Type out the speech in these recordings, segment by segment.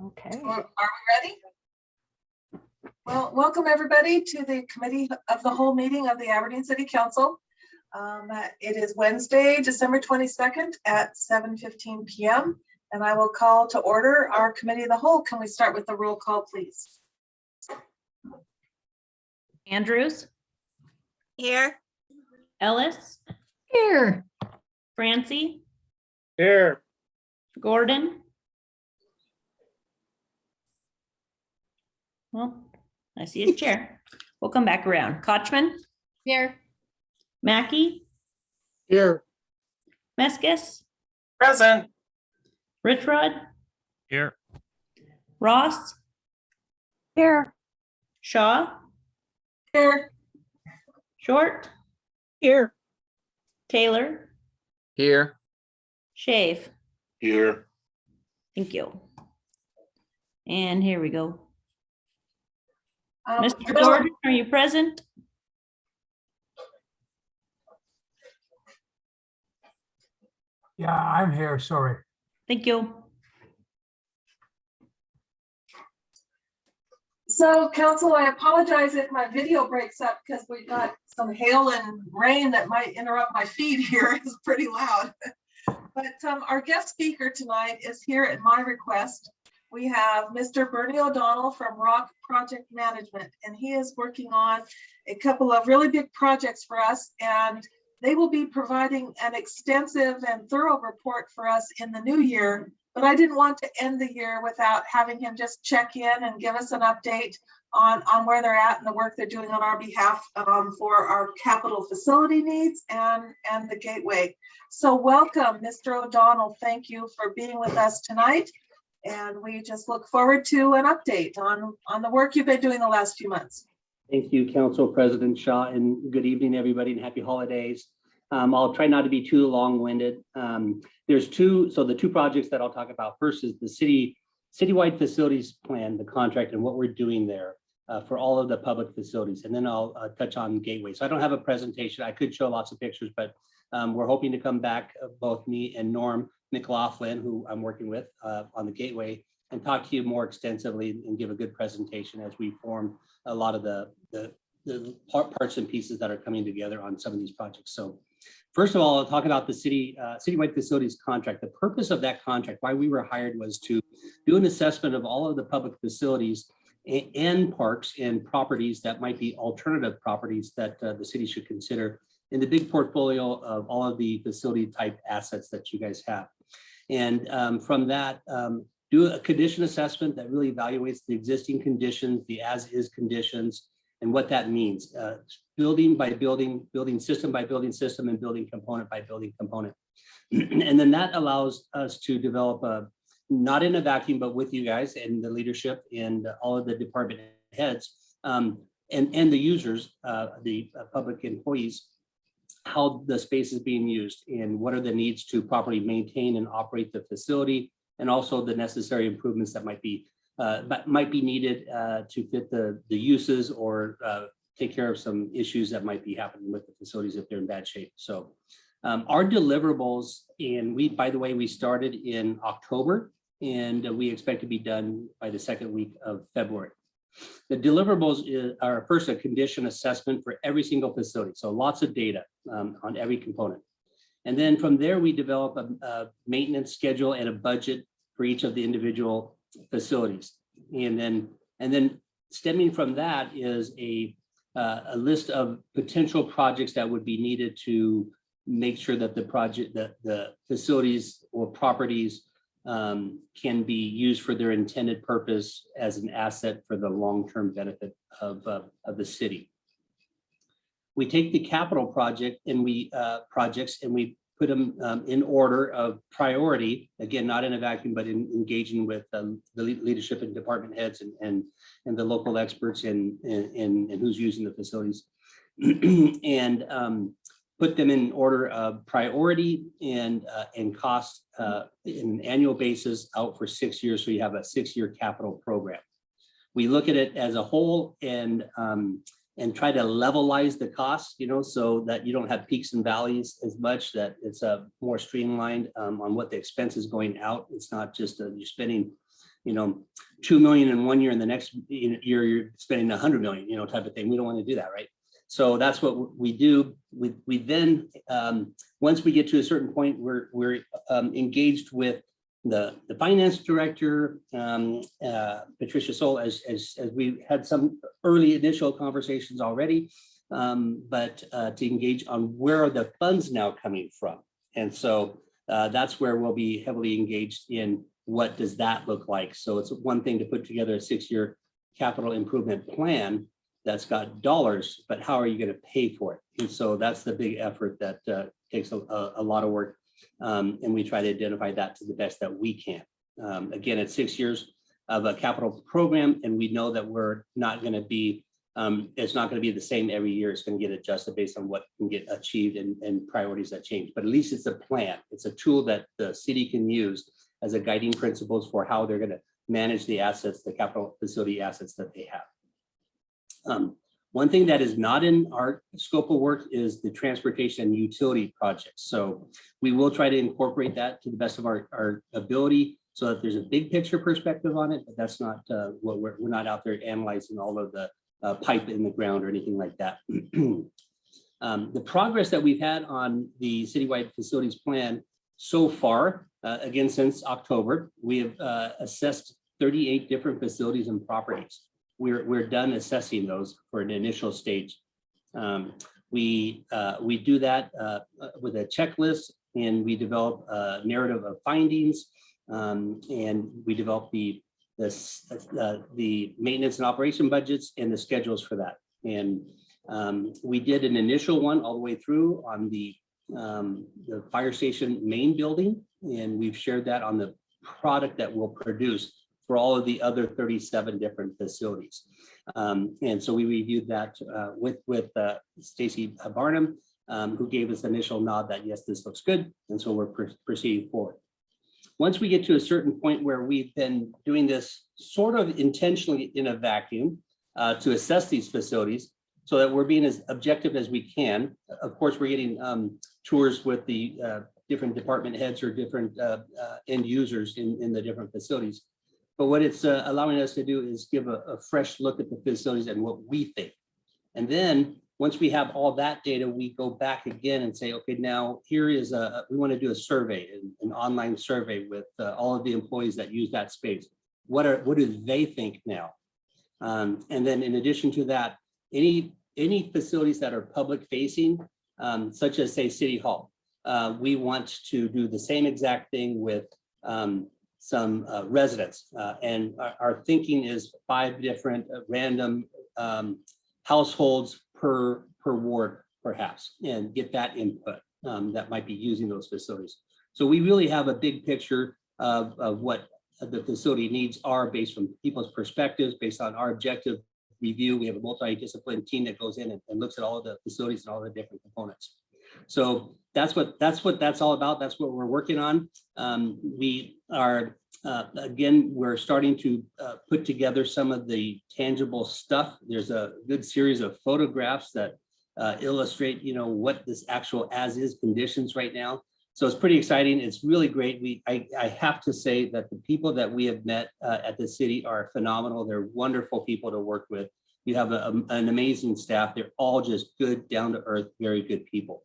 Okay. Well, are we ready? Well, welcome everybody to the Committee of the Whole meeting of the Aberdeen City Council. It is Wednesday, December 22nd at 7:15 p.m. and I will call to order our Committee of the Whole. Can we start with the roll call, please? Andrews, Here. Ellis, Here. Francie, Here. Gordon. Well, I see his chair. We'll come back around. Kochman, Here. Mackey, Here. Meskis, Present. Richrod, Here. Ross, Here. Shaw, Here. Short, Here. Taylor, Here. Shave. Here. Thank you. And here we go. Mr. Bill, Gordon, are you present? Yeah, I'm here, sorry. Thank you. So Council, I apologize if my video breaks up because we got some hail and rain that might interrupt my feed here. It's pretty loud. But our guest speaker tonight is here at my request. We have Mr. Bernie O'Donnell from Rock Project Management, and he is working on a couple of really big projects for us, and they will be providing an extensive and thorough report for us in the new year. But I didn't want to end the year without having him just check in and give us an update on where they're at and the work they're doing on our behalf for our capital facility needs and the gateway. So welcome, Mr. O'Donnell. Thank you for being with us tonight. And we just look forward to an update on the work you've been doing the last few months. Thank you, Council President Shaw, and good evening, everybody, and happy holidays. I'll try not to be too long-winded. There's the two projects that I'll talk about. First is the Citywide Facilities Plan, the contract, and what we're doing there for all of the public facilities. And then I'll touch on Gateway. So I don't have a presentation. I could show lots of pictures, but we're hoping to come back, both me and Norm McLaughlin, who I'm working with on the Gateway, and talk to you more extensively and give a good presentation as we form a lot of the parts and pieces that are coming together on some of these projects. So first of all, I'll talk about the Citywide Facilities contract. The purpose of that contract, why we were hired, was to do an assessment of all of the public facilities and parks and properties that might be alternative properties that the city should consider in the big portfolio of all of the facility type assets that you guys have. And from that, do a condition assessment that really evaluates the existing conditions, the as-is conditions, and what that means, building by building, building system by building system, and building component by building component. And then that allows us to develop not in a vacuum, but with you guys and the leadership and all of the department heads and the users, the public employees, how the space is being used and what are the needs to properly maintain and operate the facility, and also the necessary improvements that might be needed to fit the uses or take care of some issues that might be happening with the facilities if they're in bad shape. So our deliverables, and by the way, we started in October and we expect to be done by the second week of February. The deliverables are first a condition assessment for every single facility. So lots of data on every component. And then from there, we develop a maintenance schedule and a budget for each of the individual facilities. And then stemming from that is a list of potential projects that would be needed to make sure that the facilities or properties can be used for their intended purpose as an asset for the long-term benefit of the city. We take the capital projects and we put them in order of priority, again, not in a vacuum, but in engaging with the leadership and department heads and the local experts and who's using the facilities. And put them in order of priority and cost in an annual basis out for 6 years. So you have a 6-year capital program. We look at it as a whole and try to levelize the costs, so that you don't have peaks and valleys as much, that it's more streamlined on what the expense is going out. It's not just you're spending 2 million in 1 year and the next year you're spending 100 million, type of thing. We don't want to do that, right? So that's what we do. We then, once we get to a certain point, we're engaged with the finance director, Patricia Soul, as we had some early initial conversations already, but to engage on where are the funds now coming from. And so that's where we'll be heavily engaged in what does that look like. So it's one thing to put together a 6-year capital improvement plan that's got dollars, but how are you going to pay for it? And so that's the big effort that takes a lot of work. And we try to identify that to the best that we can. Again, it's 6 years of a capital program, and we know that we're not going to be, it's not going to be the same every year. It's going to get adjusted based on what can get achieved and priorities that change. But at least it's a plan. It's a tool that the city can use as a guiding principles for how they're going to manage the assets, the capital facility assets that they have. One thing that is not in our scope of work is the transportation and utility projects. So we will try to incorporate that to the best of our ability so that there's a big picture perspective on it, but that's not what we're not out there analyzing all of the pipe in the ground or anything like that. The progress that we've had on the citywide facilities plan so far, again, since October, we have assessed 38 different facilities and properties. We're done assessing those for an initial stage. We do that with a checklist, and we develop a narrative of findings, and we develop the maintenance and operation budgets and the schedules for that. And we did an initial one all the way through on the fire station main building, and we've shared that on the product that we'll produce for all of the other 37 different facilities. And so we reviewed that with Stacy Barnum, who gave us the initial nod that, yes, this looks good. And so we're proceeding forward. Once we get to a certain point where we've been doing this sort of intentionally in a vacuum to assess these facilities so that we're being as objective as we can. Of course, we're getting tours with the different department heads or different end users in the different facilities. But what it's allowing us to do is give a fresh look at the facilities and what we think. And then once we have all that data, we go back again and say, okay, now here is we want to do a survey, an online survey with all of the employees that use that space. What do they think now? And then in addition to that, any facilities that are public facing, such as say City Hall, we want to do the same exact thing with some residents, and our thinking is 5 different random households per ward, perhaps, and get that input that might be using those facilities. So we really have a big picture of what the facility needs are based on people's perspectives, based on our objective review. We have a multidisciplinary team that goes in and looks at all of the facilities and all the different components. So that's what that's all about. That's what we're working on. We are, again, we're starting to put together some of the tangible stuff. There's a good series of photographs that illustrate, what this actual as-is conditions right now. So it's pretty exciting. It's really great. I have to say that the people that we have met at the city are phenomenal. They're wonderful people to work with. You have an amazing staff. They're all just good, down-to-earth, very good people.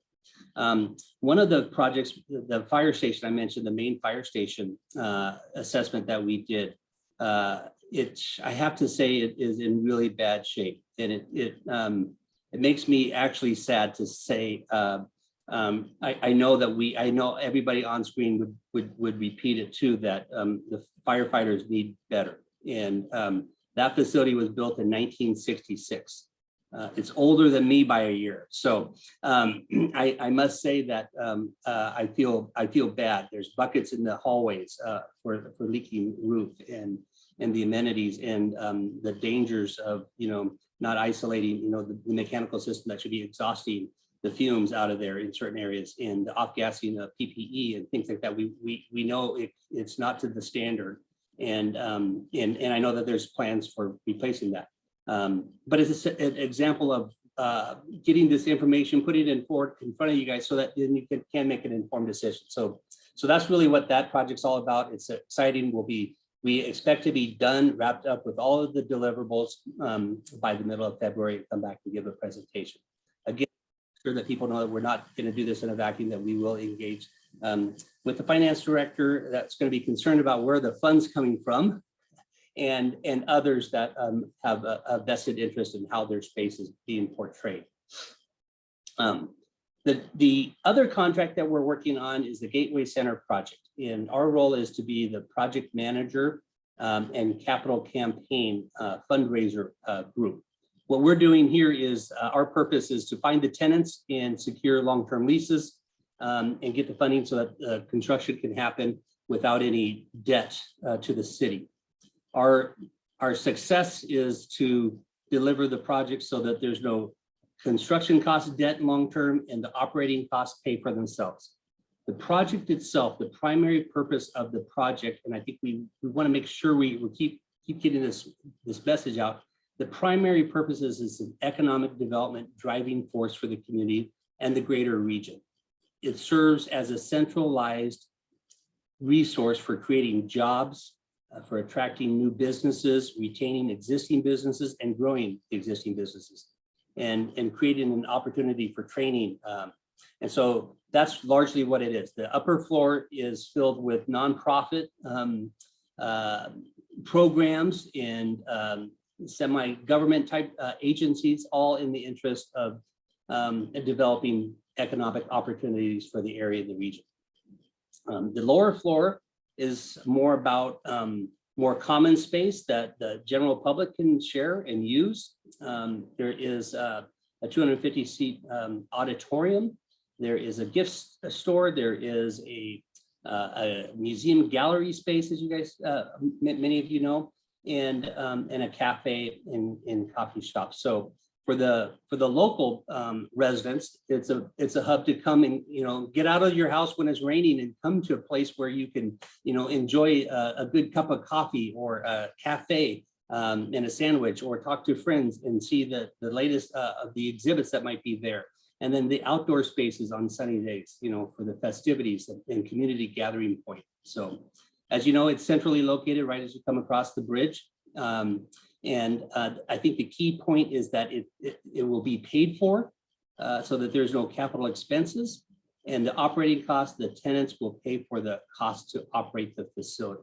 One of the projects, the fire station I mentioned, the main fire station assessment that we did, I have to say it is in really bad shape, and it makes me actually sad to say. I know that I know everybody on screen would repeat it too, that the firefighters need better, and that facility was built in 1966. It's older than me by a year. So I must say that I feel bad. There's buckets in the hallways for leaking roof and the amenities and the dangers of, not isolating, the mechanical system that should be exhausting the fumes out of there in certain areas, and the off-gassing of PPE and things like that. We know it's not to the standard. And I know that there's plans for replacing that. But it's an example of getting this information, putting it in front of you guys so that then you can make an informed decision. So that's really what that project's all about. It's exciting. We We expect to be done, wrapped up with all of the deliverables by the middle of February and come back and give a presentation. Again, sure that people know that we're not going to do this in a vacuum, that we will engage with the finance director that's going to be concerned about where the funds coming from and others that have a vested interest in how their space is being portrayed. The other contract that we're working on is the Gateway Center project. And our role is to be the project manager and capital campaign fundraiser group. What we're doing here is our purpose is to find the tenants and secure long-term leases and get the funding so that construction can happen without any debt to the city. Our success is to deliver the project so that there's no construction cost debt long-term and the operating costs pay for themselves. The project itself, the primary purpose of the project, and I think we want to make sure we keep getting this message out. The primary purpose is an economic development driving force for the community and the greater region. It serves as a centralized resource for creating jobs, for attracting new businesses, retaining existing businesses, and growing existing businesses, and creating an opportunity for training. And so that's largely what it is. The upper floor is filled with nonprofit programs and semi-government type agencies, all in the interest of developing economic opportunities for the area and the region. The lower floor is more about more common space that the general public can share and use. There is a 250 seat auditorium. There is a gift store. There is a museum gallery space, as you guys, many of you know, and a cafe and coffee shop. So for the local residents, it's a hub to come and get out of your house when it's raining and come to a place where you can enjoy a good cup of coffee or a cafe and a sandwich, or talk to friends and see the latest of the exhibits that might be there. And then the outdoor spaces on sunny days, for the festivities and community gathering point. So as you know, it's centrally located right as you come across the bridge. And I think the key point is that it will be paid for so that there's no capital expenses, and the operating costs, the tenants will pay for the cost to operate the facility.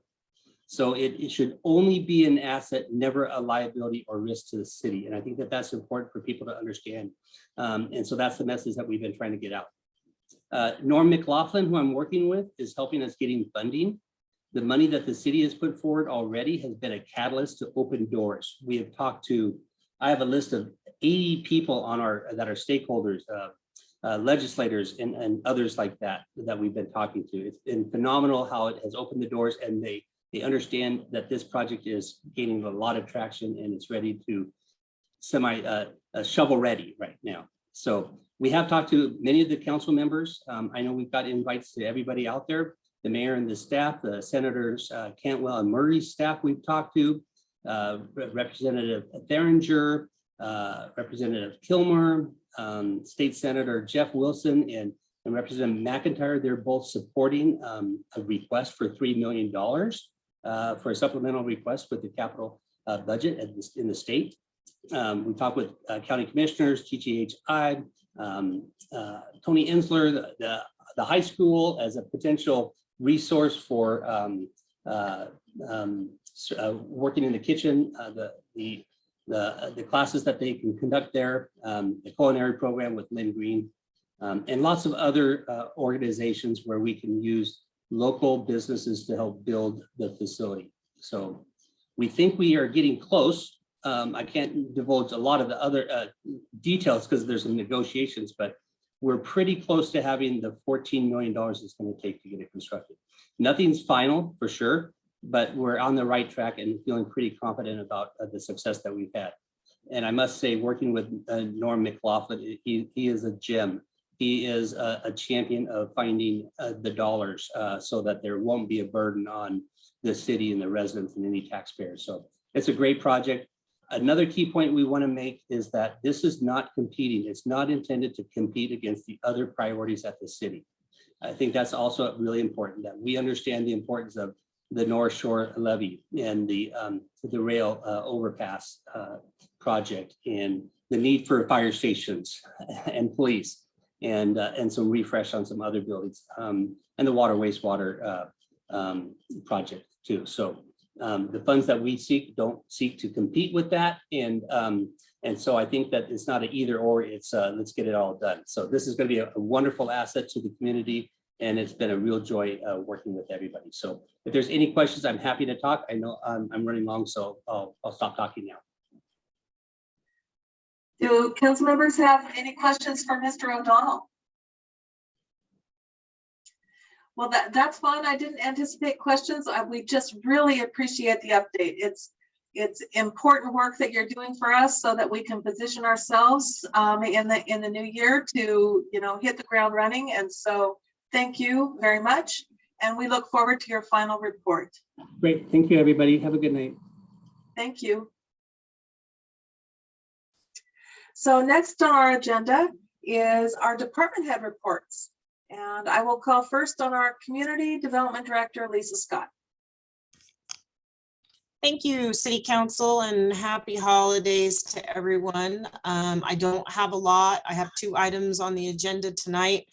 So it should only be an asset, never a liability or risk to the city. And I think that that's important for people to understand. And so that's the message that we've been trying to get out. Norm McLaughlin, who I'm working with, is helping us getting funding. The money that the city has put forward already has been a catalyst to open doors. We have talked to, I have a list of 80 people on that are stakeholders, legislators and others like that we've been talking to. It's been phenomenal how it has opened the doors, and they understand that this project is gaining a lot of traction and it's ready to shovel ready right now. So we have talked to many of the council members. I know we've got invites to everybody out there. The mayor and the staff, the senators Cantwell and Murray's staff we've talked to, Representative Theringer, Representative Kilmer, State Senator Jeff Wilson, and Representative McIntyre. They're both supporting a request for $3 million for a supplemental request with the capital budget in the state. We talked with county commissioners, TGHI, Tony Ensler, the high school as a potential resource for working in the kitchen, the classes that they can conduct there, the culinary program with Lynn Green, and lots of other organizations where we can use local businesses to help build the facility. So we think we are getting close. I can't divulge a lot of the other details because there's some negotiations, but we're pretty close to having the $14 million it's going to take to get it constructed. Nothing's final for sure, but we're on the right track and feeling pretty confident about the success that we've had. And I must say, working with Norm McLaughlin, he is a gem. He is a champion of finding the dollars so that there won't be a burden on the city and the residents and any taxpayers. So it's a great project. Another key point we want to make is that this is not competing. It's not intended to compete against the other priorities at the city. I think that's also really important, that we understand the importance of North Shore levee and the rail overpass project, and the need for fire stations and police, and some refresh on some other buildings, and the water wastewater project too. So the funds that we seek don't seek to compete with that, and so I think that it's not an either or, it's let's get it all done. So this is going to be a wonderful asset to the community, and it's been a real joy working with everybody. So if there's any questions, I'm happy to talk. I know I'm running long, so I'll stop talking now. Do council members have any questions for Mr. O'Donnell? Well, that's fine. I didn't anticipate questions. We just really appreciate the update. It's important work that you're doing for us so that we can position ourselves in the new year to, hit the ground running. And so thank you very much. And we look forward to your final report. Great. Thank you, everybody. Have a good night. Thank you. So next on our agenda is our department head reports. And I will call first on our Community Development Director, Lisa Scott. Thank you, City Council, and happy holidays to everyone. I don't have a lot. I have 2 items on the agenda tonight.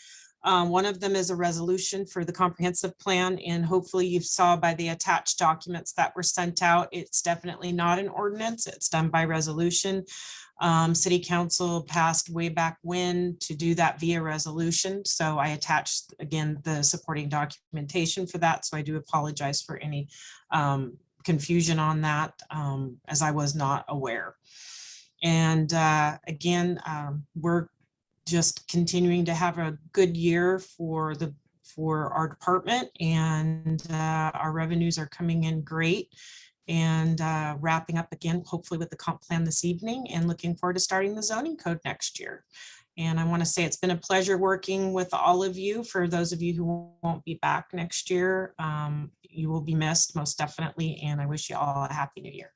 One of them is a resolution for the comprehensive plan, and hopefully you saw by the attached documents that were sent out, it's definitely not an ordinance. It's done by resolution. City Council passed way back when to do that via resolution. So I attached, again, the supporting documentation for that. So I do apologize for any confusion on that, as I was not aware. And again, we're just continuing to have a good year for our department, and our revenues are coming in great. And wrapping up again, hopefully with the comp plan this evening, and looking forward to starting the zoning code next year. And I want to say it's been a pleasure working with all of you. For those of you who won't be back next year, you will be missed most definitely. And I wish you all a happy new year.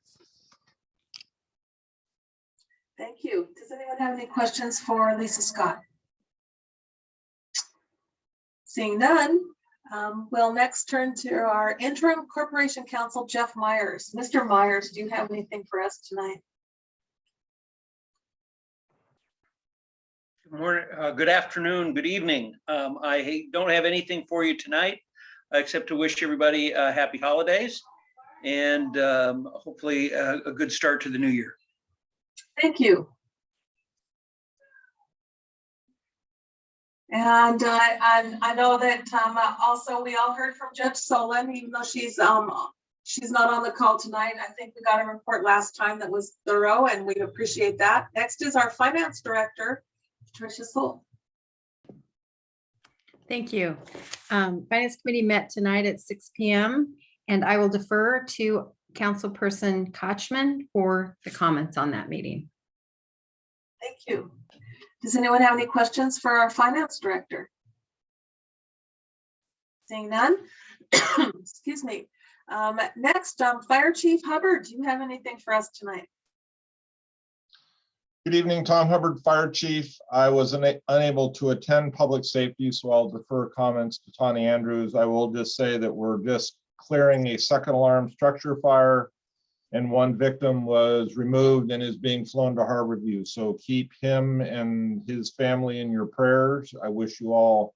Thank you. Does anyone have any questions for Lisa Scott? Seeing none, we'll next turn to our interim corporation counsel, Jeff Myers. Mr. Myers, do you have anything for us tonight? Good morning, good afternoon, good evening. I don't have anything for you tonight, except to wish everybody happy holidays and hopefully a good start to the new year. Thank you. And I know that also we all heard from Judge Solon, even though she's not on the call tonight. I think we got a report last time that was thorough, and we appreciate that. Next is our finance director, Patricia Soul. Thank you. Finance Committee met tonight at 6 p.m. and I will defer to Councilperson Kochman for the comments on that meeting. Thank you. Does anyone have any questions for our finance director? Seeing none, excuse me. Next, Fire Chief Hubbard, do you have anything for us tonight? Good evening, Tom Hubbard, Fire Chief. I was unable to attend public safety, so I'll defer comments to Tawny Andrews. I will just say that we're just clearing a second alarm structure fire, and 1 victim was removed and is being flown to Harborview. So keep him and his family in your prayers. I wish you all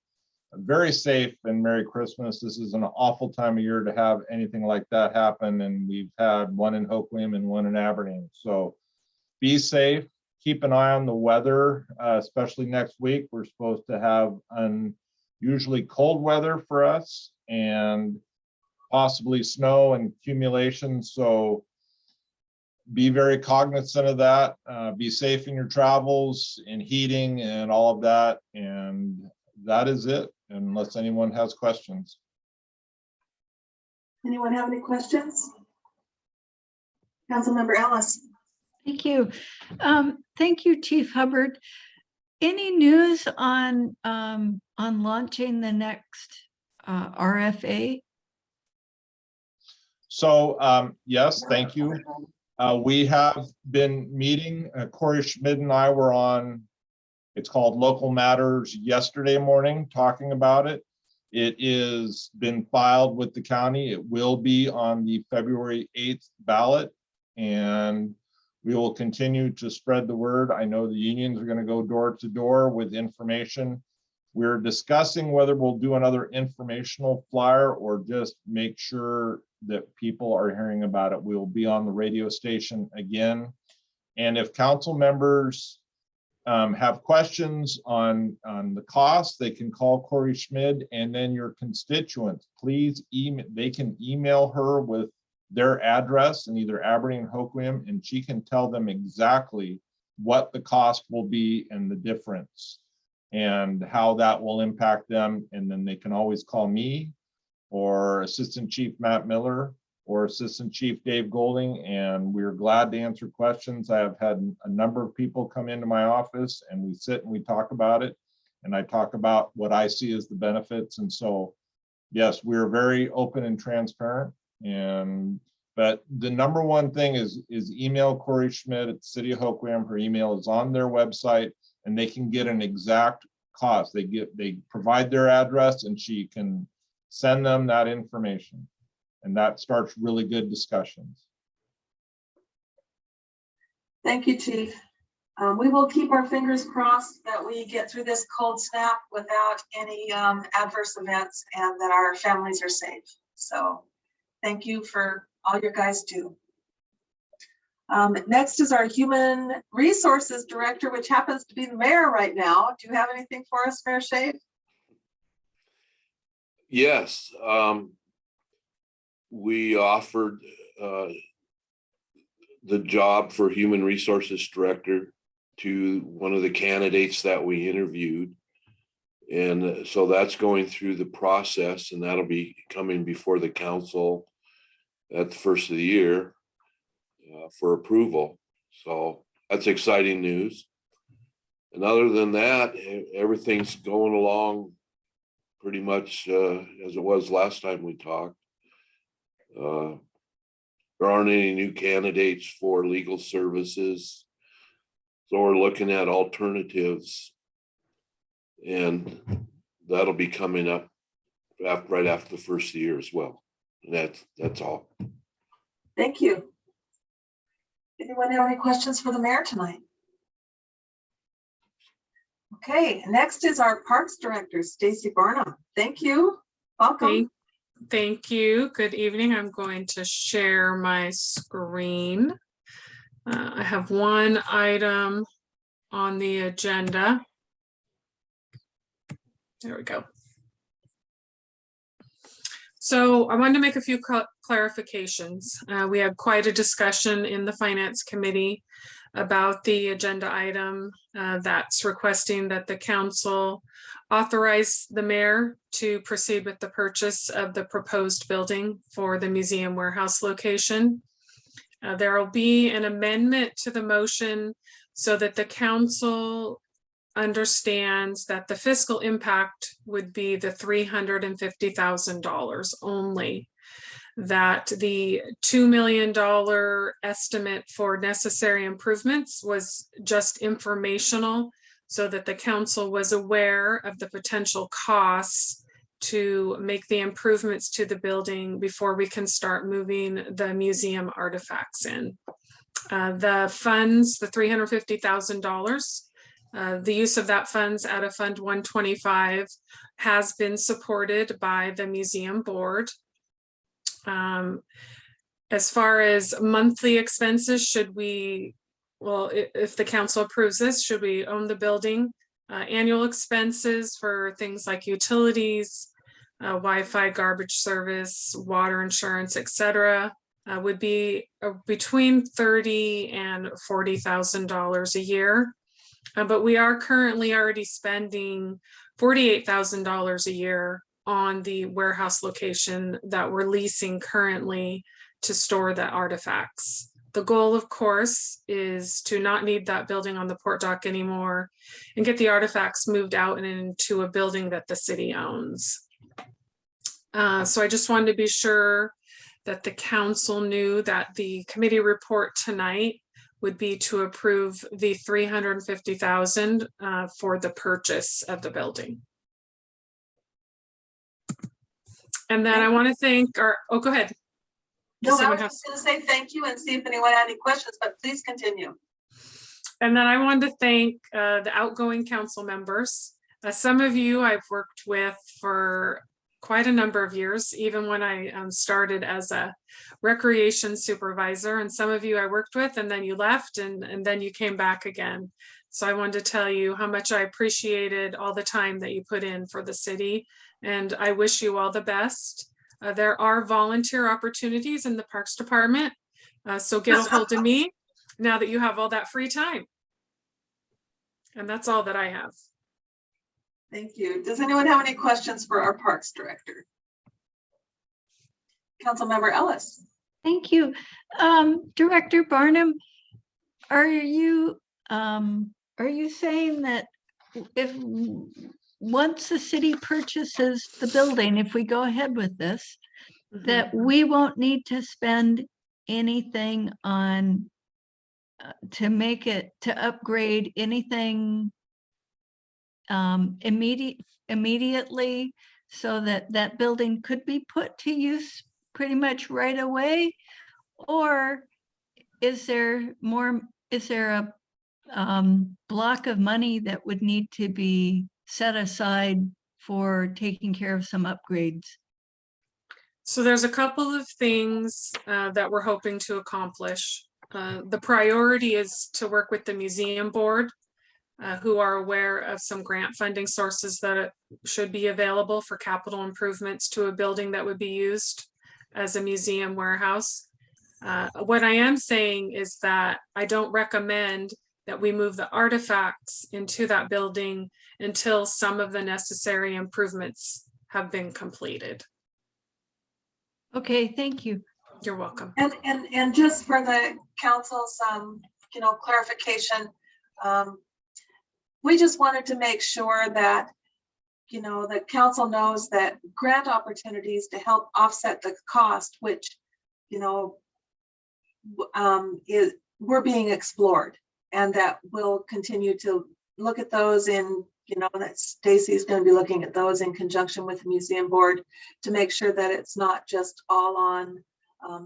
a very safe and Merry Christmas. This is an awful time of year to have anything like that happen, and we've had 1 in Hoke William and 1 in Aberdeen. So be safe. Keep an eye on the weather, especially next week. We're supposed to have unusually cold weather for us and possibly snow and accumulation. So be very cognizant of that. Be safe in your travels, in heating and all of that. And that is it, unless anyone has questions. Anyone have any questions? Councilmember Ellis. Thank you. Thank you, Chief Hubbard. Any news on launching the next RFA? So yes, thank you. We have been meeting. Corey Schmidt and I were on, it's called Local Matters yesterday morning, talking about it. It is been filed with the county. It will be on the February 8th ballot, and we will continue to spread the word. I know the unions are going to go door to door with information. We're discussing whether we'll do another informational flyer or just make sure that people are hearing about it. We will be on the radio station again. And if council members have questions on the cost, they can call Corey Schmid, and then your constituents, please email, they can email her with their address in either Aberdeen or Hoquiam, and she can tell them exactly what the cost will be and the difference and how that will impact them. And then they can always call me or Assistant Chief Matt Miller or Assistant Chief Dave Golding, and we're glad to answer questions. I have had a number of people come into my office and we sit and we talk about it, and I talk about what I see as the benefits. And so, yes, we're very open and transparent. But the number one thing is email Corey Schmid at the City of Hoquiam. Her email is on their website, and they can get an exact cost. They provide their address, and she can send them that information. And that starts really good discussions. Thank you, Chief. We will keep our fingers crossed that we get through this cold snap without any adverse events and that our families are safe. So thank you for all your guys do. Next is our Human Resources Director, which happens to be the mayor right now. Do you have anything for us, Mayor Shade? Yes. We offered the job for Human Resources Director to one of the candidates that we interviewed. And so that's going through the process, and that'll be coming before the council at the first of the year for approval. So that's exciting news. And other than that, everything's going along pretty much as it was last time we talked. There aren't any new candidates for legal services, so we're looking at alternatives, and that'll be coming up right after the first of the year as well. And that's all. Thank you. Anyone have any questions for the mayor tonight? Okay, next is our Parks Director, Stacy Barnum. Thank you. Welcome. Thank you. Good evening. I'm going to share my screen. I have one item on the agenda. There we go. So I wanted to make a few clarifications. We had quite a discussion in the Finance Committee about the agenda item that's requesting that the council authorize the mayor to proceed with the purchase of the proposed building for the museum warehouse location. There will be an amendment to the motion so that the council understands that the fiscal impact would be the $350,000 only. That the $2 million estimate for necessary improvements was just informational, so that the council was aware of the potential costs to make the improvements to the building before we can start moving the museum artifacts in. The funds, the $350,000, the use of that funds out of Fund 125 has been supported by the museum board. As far as monthly expenses, should we, well, if the council approves this, should we own the building? Annual expenses for things like utilities, Wi-Fi, garbage service, water insurance, etc., would be between $30,000 and $40,000 a year. But we are currently already spending $48,000 a year on the warehouse location that we're leasing currently to store the artifacts. The goal, of course, is to not need that building on the port dock anymore and get the artifacts moved out and into a building that the city owns. So I just wanted to be sure that the council knew that the committee report tonight would be to approve the $350,000 for the purchase of the building. And then I want to thank go ahead. No, I someone was have- just gonna say thank you and see if anyone had any questions, but please continue. And then I wanted to thank the outgoing council members. Some of you I've worked with for quite a number of years, even when I started as a recreation supervisor. And some of you I worked with, and then you left, and then you came back again. So I wanted to tell you how much I appreciated all the time that you put in for the city. And I wish you all the best. There are volunteer opportunities in the Parks Department. So get a hold of me now that you have all that free time. And that's all that I have. Thank you. Does anyone have any questions for our Parks Director? Councilmember Ellis. Thank you. Director Barnum, are you saying that if once the city purchases the building, if we go ahead with this, that we won't need to spend anything on to upgrade anything immediately, so that building could be put to use pretty much right away? Or is there a block of money that would need to be set aside for taking care of some upgrades? So there's a couple of things that we're hoping to accomplish. The priority is to work with the museum board, who are aware of some grant funding sources that should be available for capital improvements to a building that would be used as a museum warehouse. What I am saying is that I don't recommend that we move the artifacts into that building until some of the necessary improvements have been completed. Okay, thank you. You're welcome. And just for the council's clarification, we just wanted to make sure that the council knows that grant opportunities to help offset the cost, which we're being explored, and that we'll continue to look at those that Stacy's going to be looking at those in conjunction with the museum board to make sure that it's not just all on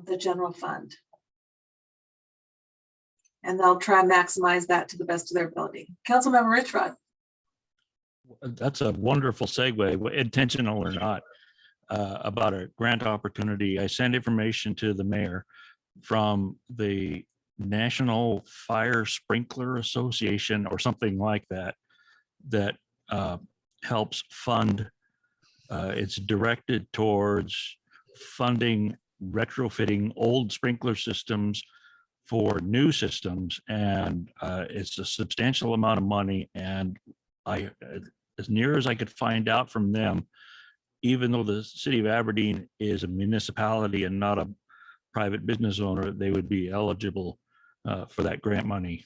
the general fund. And they'll try and maximize that to the best of their ability. Councilmember Richrod. That's a wonderful segue, intentional or not, about a grant opportunity. I sent information to the mayor from the National Fire Sprinkler Association or something like that, that helps fund. It's directed towards funding retrofitting old sprinkler systems for new systems, and it's a substantial amount of money. And as near as I could find out from them, even though the city of Aberdeen is a municipality and not a private business owner, they would be eligible for that grant money.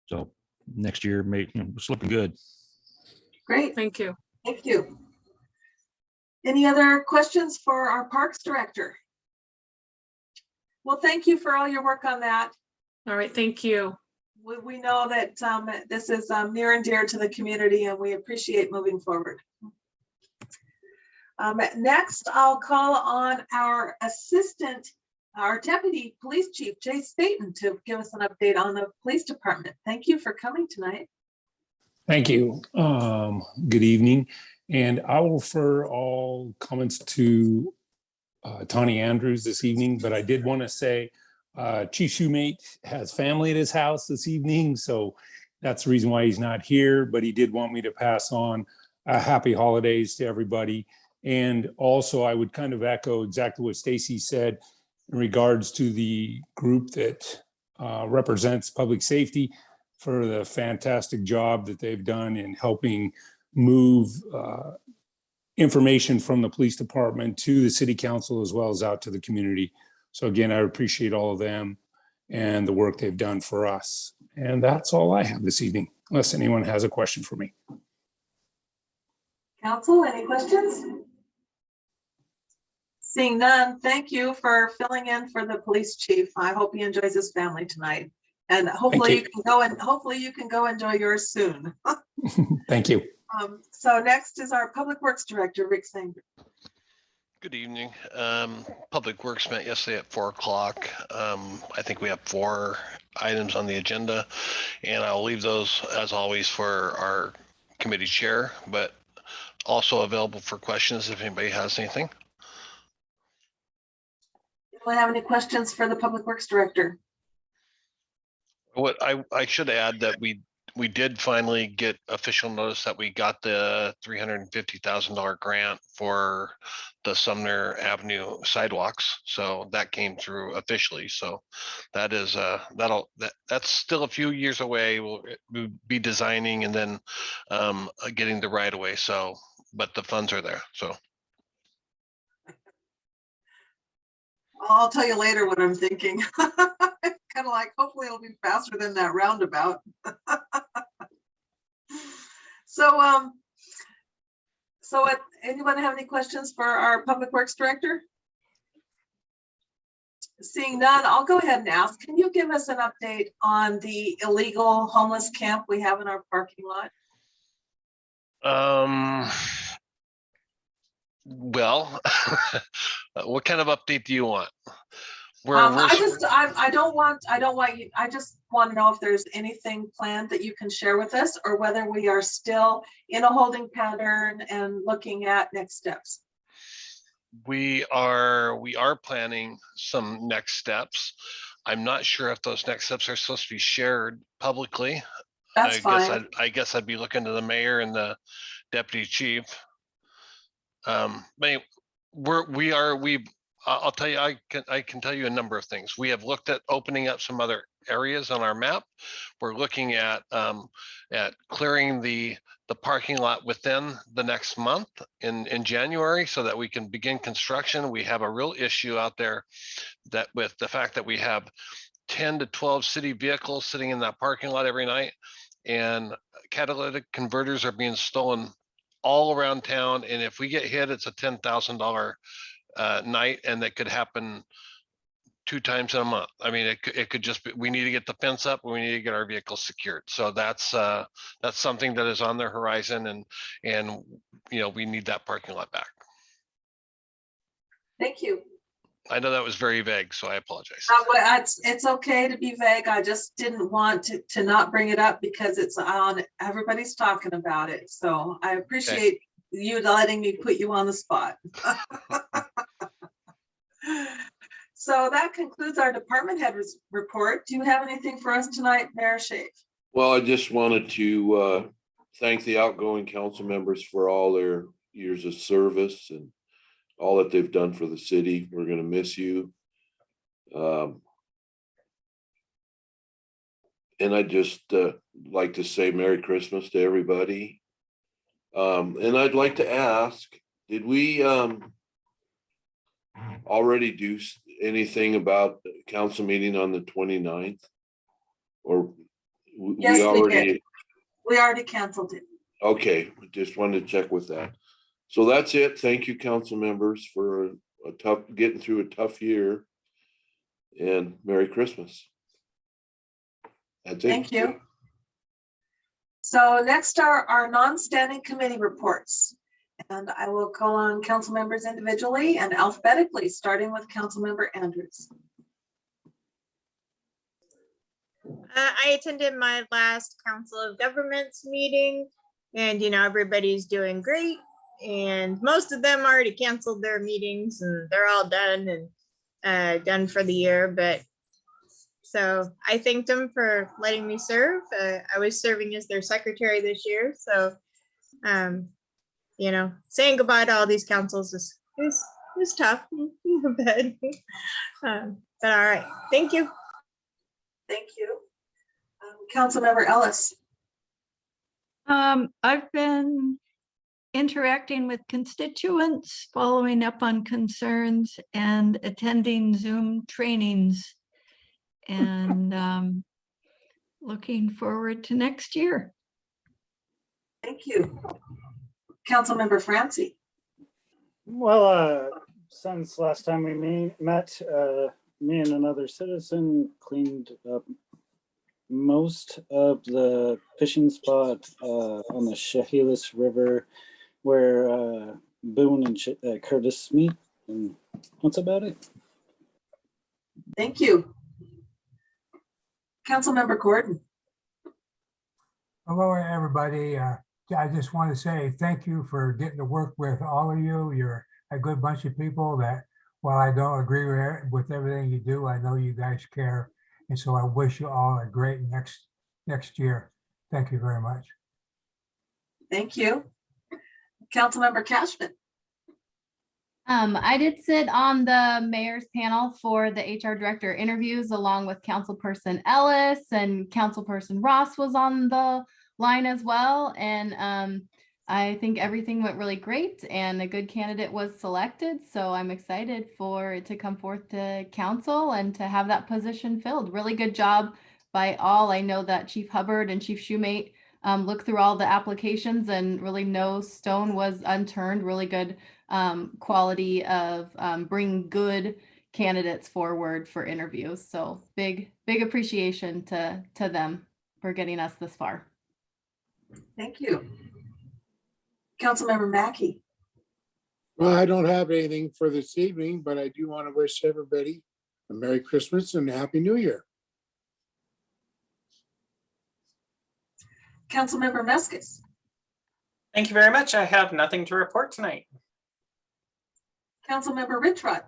So next year, it's looking good. Great. Thank you. Thank you. Any other questions for our Parks Director? Well, thank you for all your work on that. All right, thank you. We know that this is near and dear to the community, and we appreciate moving forward. Next, I'll call on our Deputy Police Chief, Jay Staten, to give us an update on the police department. Thank you for coming tonight. Thank you. Good evening. And I will refer all comments to Tawny Andrews this evening, but I did want to say Chief Shoemate has family at his house this evening, so that's the reason why he's not here, but he did want me to pass on happy holidays to everybody. And also I would kind of echo exactly what Stacy said in regards to the group that represents public safety for the fantastic job that they've done in helping move information from the police department to the city council as well as out to the community. So again, I appreciate all of them and the work they've done for us. And that's all I have this evening, unless anyone has a question for me. Council, any questions? Seeing none, thank you for filling in for the police chief. I hope he enjoys his family tonight. And hopefully you can go enjoy yours soon. Thank you. So next is our Public Works Director, Rick Sanger. Good evening. Public Works met yesterday at 4 o'clock. I think we have 4 items on the agenda, and I'll leave those as always for our committee chair, but also available for questions if anybody has anything. Do I have any questions for the Public Works Director? What I should add that we did finally get official notice that we got the $350,000 grant for the Sumner Avenue sidewalks. So that came through officially. So that is that's still a few years away. We'll be designing and then getting the right of way. So, but the funds are there. So I'll tell you later what I'm thinking. Kind of like, hopefully it'll be faster than that roundabout. So, anyone have any questions for our Public Works Director? Seeing none, I'll go ahead and ask, can you give us an update on the illegal homeless camp we have in our parking lot? Well, what kind of update do you want? I don't want you, I just want to know if there's anything planned that you can share with us, or whether we are still in a holding pattern and looking at next steps. We are planning some next steps. I'm not sure if those next steps are supposed to be shared publicly. That's fine. I guess I'd be looking to the mayor and the deputy chief. But I'll tell you, I can tell you a number of things. We have looked at opening up some other areas on our map. We're looking at clearing the parking lot within the next month in January, so that we can begin construction. We have a real issue out there that with the fact that we have 10 to 12 city vehicles sitting in that parking lot every night, and catalytic converters are being stolen all around town. And if we get hit, it's a $10,000 night, and that could happen 2 times in a month. I mean, it could just be, we need to get the fence up, we need to get our vehicles secured. So that's something that is on the horizon, and you know, we need that parking lot back. Thank you. I know that was very vague, so I apologize. It's okay to be vague. I just didn't want to not bring it up because it's on, everybody's talking about it. So I appreciate you letting me put you on the spot. So that concludes our department head report. Do you have anything for us tonight, Mayor Schaaf? Well, I just wanted to thank the outgoing council members for all their years of service and all that they've done for the city. We're going to miss you. And I just like to say Merry Christmas to everybody. And I'd like to ask, did we already do anything about the council meeting on the 29th? Or yes, we already canceled it. Okay, just wanted to check with that. So that's it. Thank you, council members, for getting through a tough year, and Merry Christmas. That's it. Thank you. So next are our non-standing committee reports. And I will call on council members individually and alphabetically, starting with Councilmember Andrews. I attended my last Council of Governments meeting, and everybody's doing great. And most of them already canceled their meetings, and they're all done and done for the year. But so I thanked them for letting me serve. I was serving as their secretary this year, so saying goodbye to all these councils is tough, but all right. Thank you. Thank you. Councilmember Ellis. I've been interacting with constituents, following up on concerns, and attending Zoom trainings, and looking forward to next year. Thank you. Councilmember Francie. Well, since last time we met, me and another citizen cleaned up most of the fishing spot on the Chehalis River where Boone and Curtis meet. And that's about it. Thank you. Councilmember Gordon. Hello, everybody. I just want to say thank you for getting to work with all of you. You're a good bunch of people that, while I don't agree with everything you do, I know you guys care. And so I wish you all a great next year. Thank you very much. Thank you. Councilmember Cashman. I did sit on the mayor's panel for the HR director interviews along with councilperson Ellis, and councilperson Ross was on the line as well. And I think everything went really great and a good candidate was selected. So I'm excited for it to come forth to council and to have that position filled. Really good job by all. I know that Chief Hubbard and Chief Shoemate looked through all the applications and really no stone was unturned. Really good quality of bring good candidates forward for interviews. So big appreciation to them for getting us this far. Thank you. Councilmember Mackey. Well, I don't have anything for this evening, but I do want to wish everybody a Merry Christmas and a Happy New Year. Councilmember Meskis. Thank you very much. I have nothing to report tonight. Councilmember Richrod.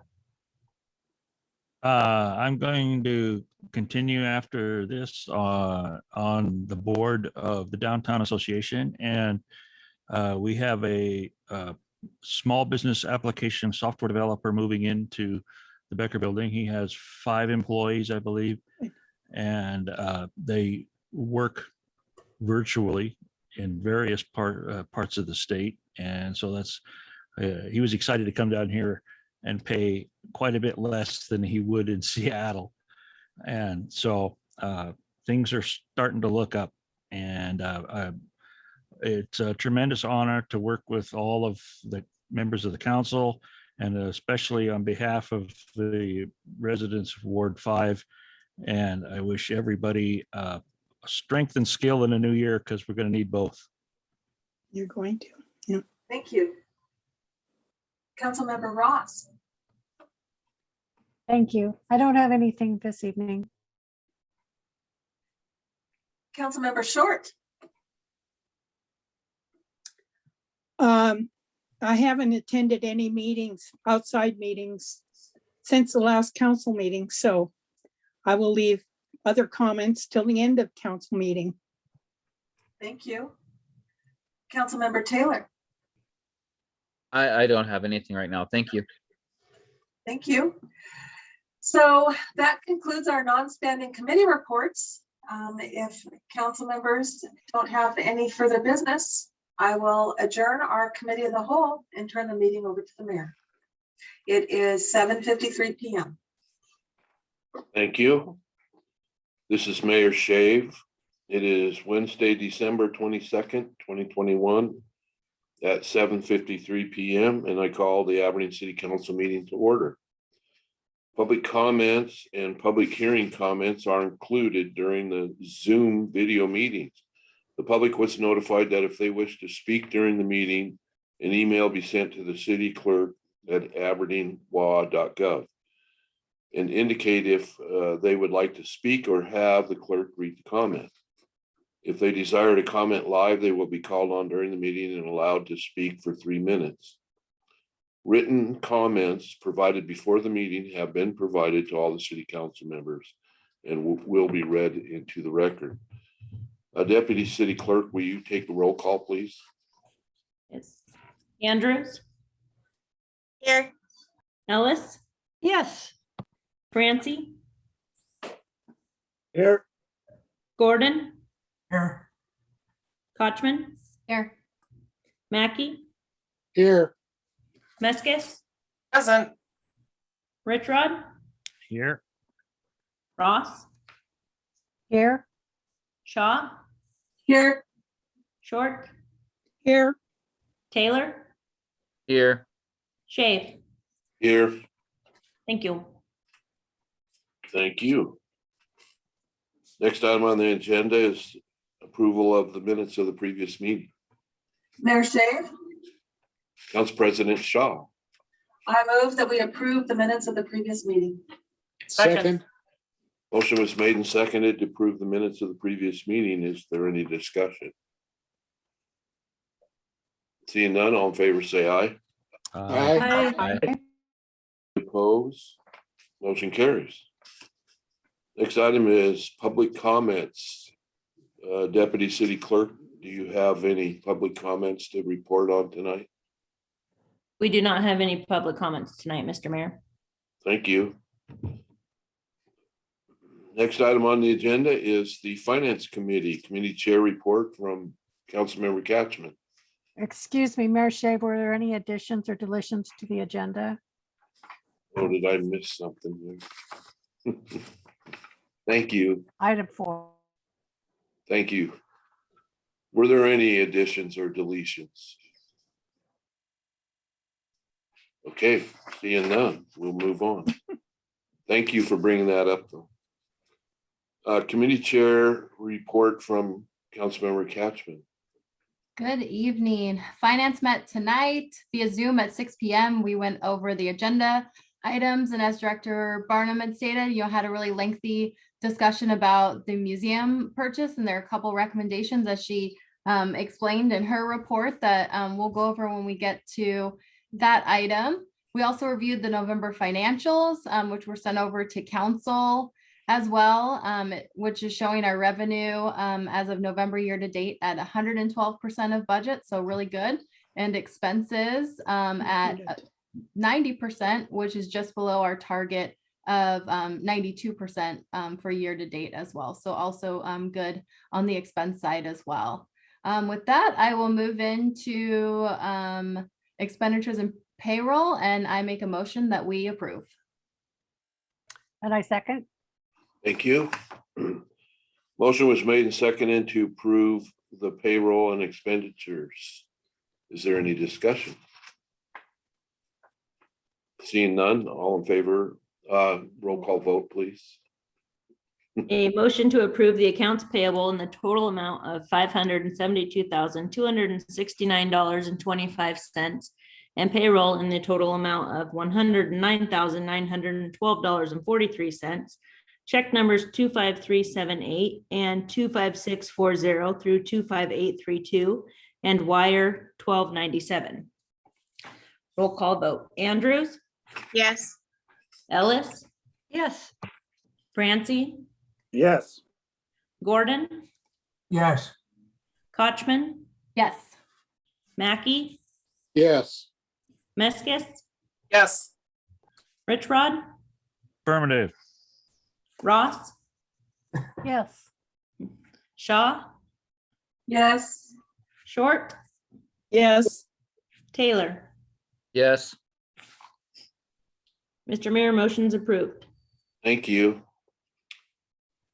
I'm going to continue after this on the board of the Downtown Association, and we have a small business application software developer moving into the Becker building. He has 5 employees, I believe, and they work virtually in various parts of the state. And so that's he was excited to come down here and pay quite a bit less than he would in Seattle. And so things are starting to look up, and it's a tremendous honor to work with all of the members of the council, and especially on behalf of the residents of Ward 5. And I wish everybody strength and skill in a new year, because we're going to need both. You're going to. Yeah. Thank you. Councilmember Ross. Thank you. I don't have anything this evening. Councilmember Short. I haven't attended any meetings, outside meetings, since the last council meeting, so I will leave other comments till the end of council meeting. Thank you. Councilmember Taylor. I don't have anything right now. Thank you. Thank you. So that concludes our non-standing committee reports. If council members don't have any further business, I will adjourn our committee of the whole and turn the meeting over to the mayor. It is 7:53 p.m. Thank you. This is Mayor Shave. It is Wednesday, December 22nd, 2021 at 7:53 p.m. and I call the Aberdeen City Council meeting to order. Public comments and public hearing comments are included during the Zoom video meetings. The public was notified that if they wish to speak during the meeting, an email be sent to the city clerk at aberdeenwa.gov and indicate if they would like to speak or have the clerk read the comment. If they desire to comment live, they will be called on during the meeting and allowed to speak for 3 minutes. Written comments provided before the meeting have been provided to all the city council members and will be read into the record. Deputy City Clerk, will you take the roll call, please? Yes. Andrews? Here. Ellis? Yes. Francie? Here. Gordon? Here. Kochman? Here. Mackey? Here. Meskis? Present. Richrod? Here. Ross? Here. Shaw? Here. Short? Here. Taylor? Here. Shave? Here. Thank you. Thank you. Next item on the agenda is approval of the minutes of the previous meeting. Mayor Shave. Council President Shaw. I move that we approve the minutes of the previous meeting. Second, Motion was made and seconded to approve the minutes of the previous meeting. Is there any discussion? Seeing none, all in favor, say aye. aye. Aye. Opposed? Motion carries. Next item is public comments. Deputy City Clerk, do you have any public comments to report on tonight? We do not have any public comments tonight, Mr. Mayor. Thank you. Next item on the agenda is the Finance Committee Chair Report from Councilmember Catchman. Excuse me, Mayor Shave, were there any additions or deletions to the agenda? Oh, did I miss something here? Thank you. Item 4. Thank you. Were there any additions or deletions? Okay, seeing none, we'll move on. Thank you for bringing that up, though. Committee Chair Report from Councilmember Catchman. Good evening. Finance met tonight via Zoom at 6 p.m. We went over the agenda items, and as Director Barnum had stated, had a really lengthy discussion about the museum purchase, and there are a couple recommendations as she explained in her report that we'll go over when we get to that item. We also reviewed the November financials, which were sent over to council as well, which is showing our revenue as of November year to date at 112% of budget, so really good, and expenses at 90%, which is just below our target of 92% for year to date as well. So also good on the expense side as well. With that, I will move into expenditures and payroll, and I make a motion that we approve. And I second. Thank you. Motion was made and seconded to approve the payroll and expenditures. Is there any discussion? Seeing none, all in favor, roll call vote, please. A motion to approve the accounts payable in the total amount of $572,269.25 and payroll in the total amount of $109,912.43. Check numbers 25378 and 25640 through 25832 and wire 1297. Roll call vote. Andrews? Yes. Ellis? Yes. Francie? Yes. Gordon? Yes. Kochman? Yes. Mackey? Yes. Meskis? Yes. Richrod? Affirmative. Ross? Yes. Shaw? Yes. Short? Yes. Taylor? Yes. Mr. Mayor, motion's approved. Thank you.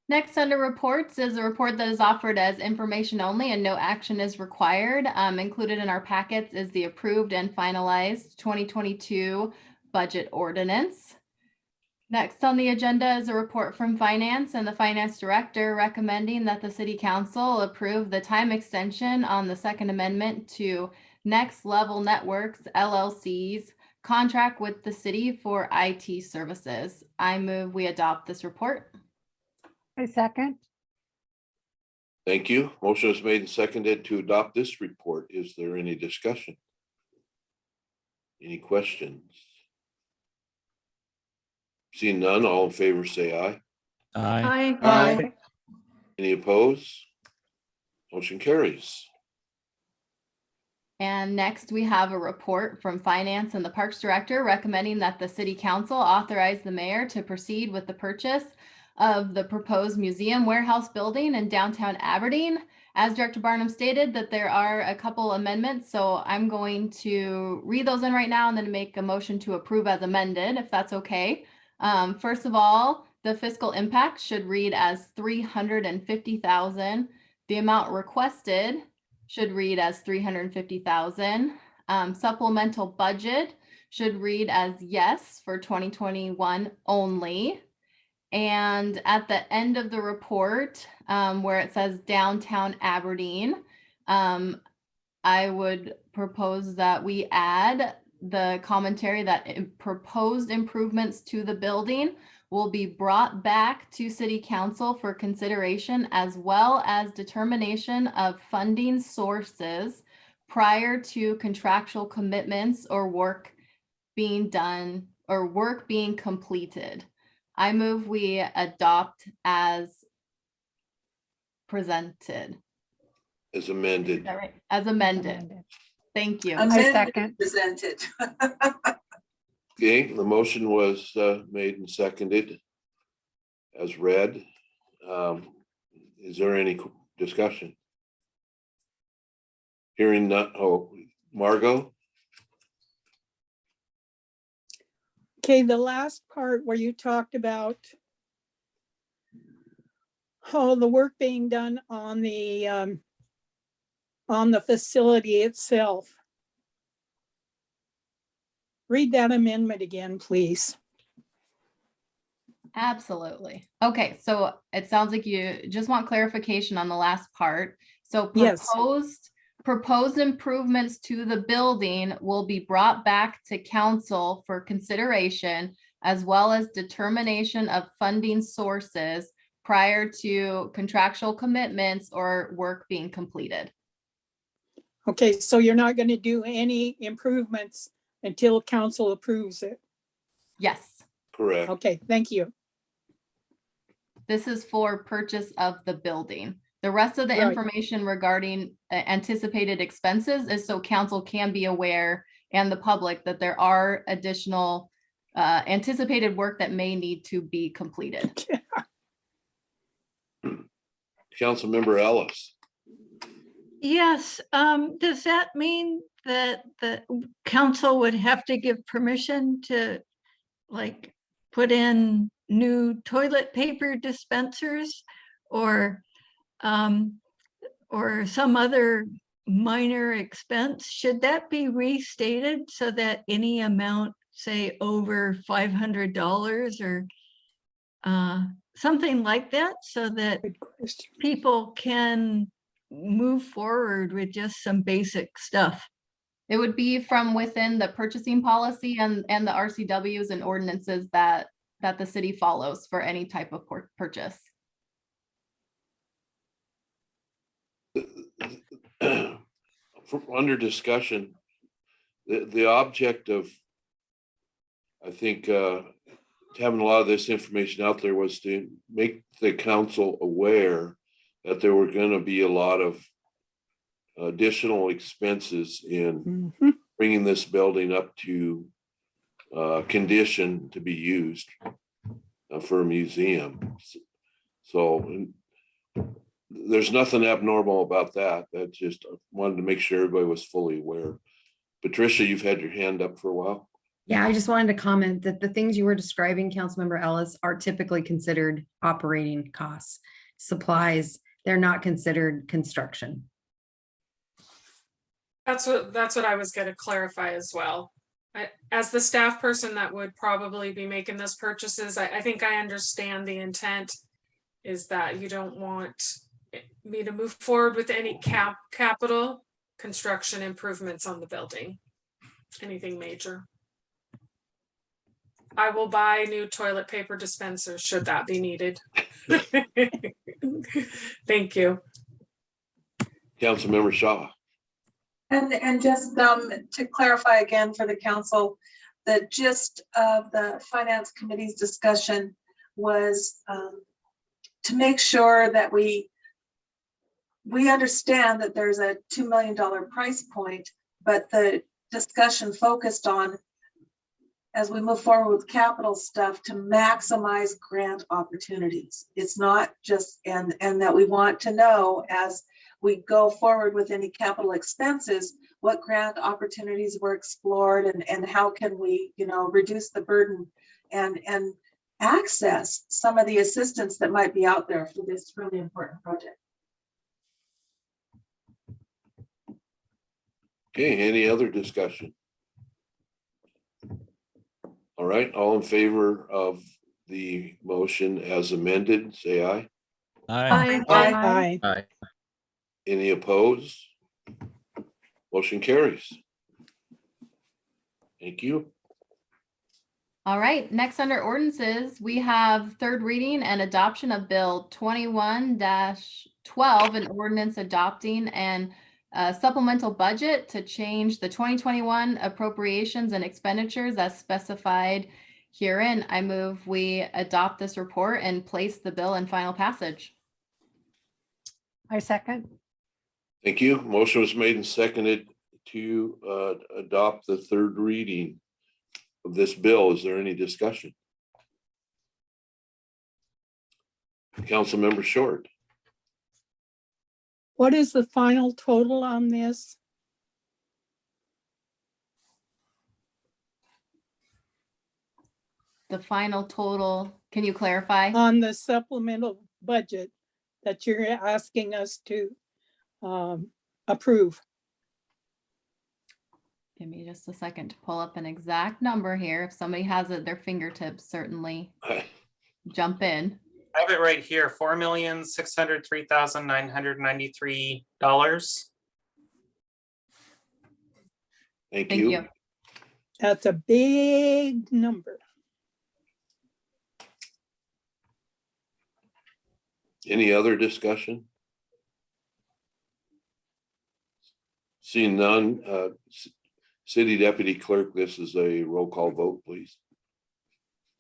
Next under reports is a report that is offered as information only and no action is required. Included in our packets is the approved and finalized 2022 budget ordinance. Next on the agenda is a report from Finance and the Finance Director recommending that the City Council approve the time extension on the Second Amendment to Next Level Networks LLC's contract with the city for IT services. I move we adopt this report. I second. Thank you. Motion is made and seconded to adopt this report. Is there any discussion? Any questions? Seeing none, all in favor say aye. Aye. Aye. Any opposed? Motion carries. And next we have a report from Finance and the Parks Director recommending that the City Council authorize the mayor to proceed with the purchase of the proposed museum warehouse building in downtown Aberdeen. As Director Barnum stated, that there are a couple amendments, so I'm going to read those in right now and then make a motion to approve as amended, if that's okay. First of all, the fiscal impact should read as $350,000. The amount requested should read as $350,000. Supplemental budget should read as yes for 2021 only. And at the end of the report, where it says downtown Aberdeen, I would propose that we add the commentary that proposed improvements to the building will be brought back to city council for consideration, as well as determination of funding sources prior to contractual commitments or work being done or work being completed. I move we adopt as presented. As Is amended. that right? As amended. Thank you. Amended, presented. Okay, the motion was made and seconded as read. Is there any discussion? Hearing none. Oh, Margot? Okay, the last part where you talked about the work being done on the facility itself. Read that amendment again, please. Absolutely. Okay, so it sounds like you just want clarification on the last part. So Yes. proposed improvements to the building will be brought back to council for consideration, as well as determination of funding sources prior to contractual commitments or work being completed. Okay, so you're not going to do any improvements until council approves it? Yes. Correct. Okay, thank you. This is for purchase of the building. The rest of the Right. information regarding anticipated expenses is so council can be aware and the public that there are additional anticipated work that may need to be completed. Councilmember Ellis. Yes, does that mean that the council would have to give permission to like put in new toilet paper dispensers or some other minor expense? Should that be restated so that any amount, say over $500 or something like that, so that people can move forward with just some basic stuff? It would be from within the purchasing policy and the RCWs and ordinances that the city follows for any type of purchase. Under discussion, the object of, I think, having a lot of this information out there was to make the council aware that there were going to be a lot of additional expenses in bringing this building up to condition to be used for a museum. So there's nothing abnormal about that. That just wanted to make sure everybody was fully aware. Patricia, you've had your hand up for a while. Yeah, I just wanted to comment that the things you were describing, Councilmember Ellis, are typically considered operating costs, supplies. They're not considered construction. That's what I was going to clarify as well. As the staff person that would probably be making those purchases, I think I understand the intent is that you don't want me to move forward with any capital construction improvements on the building, anything major. I will buy new toilet paper dispensers should that be needed. Thank you. Councilmember Shaw. And just to clarify again for the council, the gist of the finance committee's discussion was to make sure that we understand that there's a $2 million price point, but the discussion focused on, as we move forward with capital stuff, to maximize grant opportunities. It's not just, and that we want to know as we go forward with any capital expenses, what grant opportunities were explored and how can we, reduce the burden and access some of the assistance that might be out there for this really important project. Okay, any other discussion? All right, all in favor of the motion as amended, say aye. Aye. Aye. Aye. Any opposed? Motion carries. Thank you. All right, next under ordinances, we have third reading and adoption of Bill 21-12, an ordinance adopting and supplemental budget to change the 2021 appropriations and expenditures as specified herein. I move we adopt this report and place the bill in final passage. I second. Thank you. Motion was made and seconded to adopt the third reading of this bill. Is there any discussion? Councilmember Short. What is the final total on this? The final total, can you clarify? On the supplemental budget that you're asking us to approve? Give me just a second to pull up an exact number here. If somebody has it at their fingertips, certainly jump in. I have it right here, $4,603,993. Thank Thank you. you. That's a big number. Any other discussion? Seeing none, City Deputy Clerk, this is a roll call vote, please.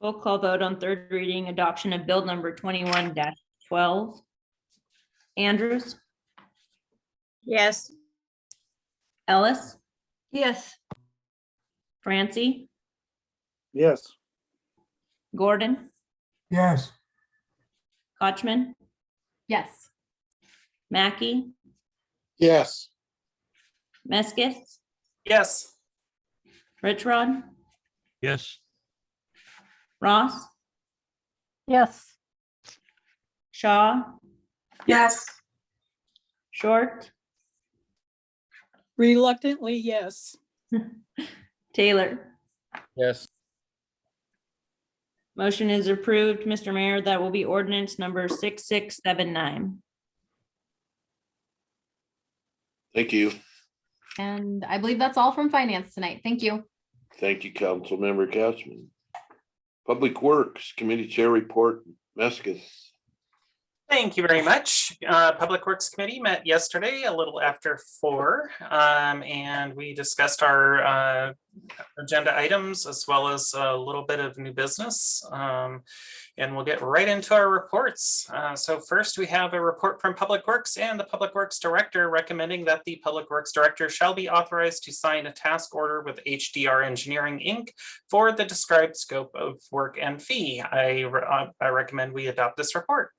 Roll call vote on third reading adoption of bill number 21-12. Andrews, Yes. Ellis, Yes. Francie, Yes. Gordon, Yes. Kochman, Yes. Mackey, Yes. Meskis, Yes. Richrod, Yes. Ross, Yes. Shaw, Yes. Short, Reluctantly, yes. Taylor. Yes. Motion is approved, Mr. Mayor. That will be ordinance number 6679. Thank you. And I believe that's all from finance tonight. Thank you. Thank you, Councilmember Couchman. Public Works Committee Chair Report, Meskis. Thank you very much. Public Works Committee met yesterday a little after 4, and we discussed our agenda items as well as a little bit of new business. And we'll get right into our reports. So first we have a report from Public Works and the Public Works Director recommending that the Public Works Director shall be authorized to sign a task order with HDR Engineering, Inc. for the described scope of work and fee. I recommend we adopt this report.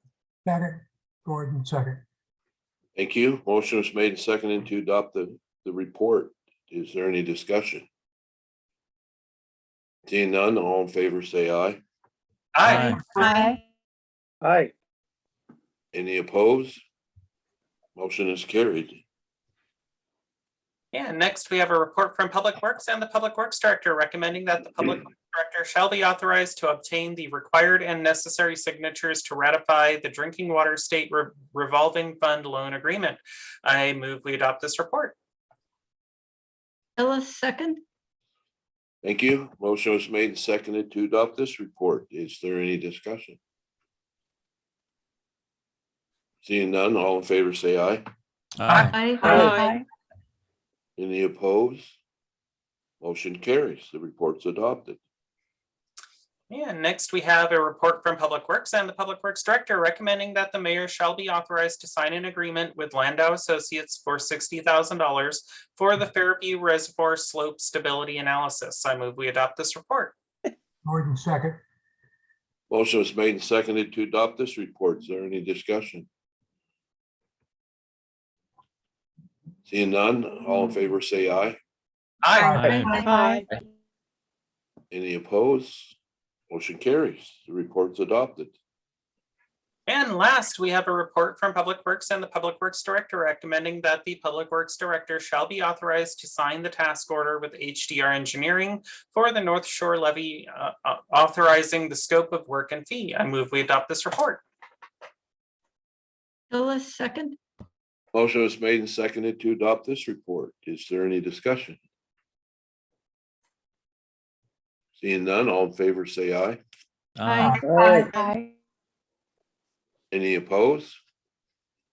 Second. Gordon, second. Thank you. Motion was made and seconded to adopt the report. Is there any discussion? Seeing none, all in favor say aye. Aye. Aye. Aye. Any opposed? Motion is carried. And next we have a report from Public Works and the Public Works Director recommending that the Public Works Director shall be authorized to obtain the required and necessary signatures to ratify the Drinking Water State Revolving Fund Loan Agreement. I move we adopt this report. Ellis, second. Thank you. Motion was made and seconded to adopt this report. Is there any discussion? Seeing none, all in favor say aye. Aye. Aye. Any opposed? Motion carries. The report's adopted. And next we have a report from Public Works and the Public Works Director recommending that the mayor shall be authorized to sign an agreement with Landau Associates for $60,000 for the Fairview Reservoir Slope Stability Analysis. I move we adopt this report. Gordon, second. Motion was made and seconded to adopt this report. Is there any discussion? Seeing none, all in favor say aye. Aye. Aye. Any opposed? Motion carries. The report's adopted. And last, we have a report from Public Works and the Public Works Director recommending that the Public Works Director shall be authorized to sign the task order with HDR Engineering for the North Shore Levy, authorizing the scope of work and fee. I move we adopt this report. Ellis, second. Motion was made and seconded to adopt this report. Is there any discussion? Seeing none, all in favor, say aye. Aye. Any opposed?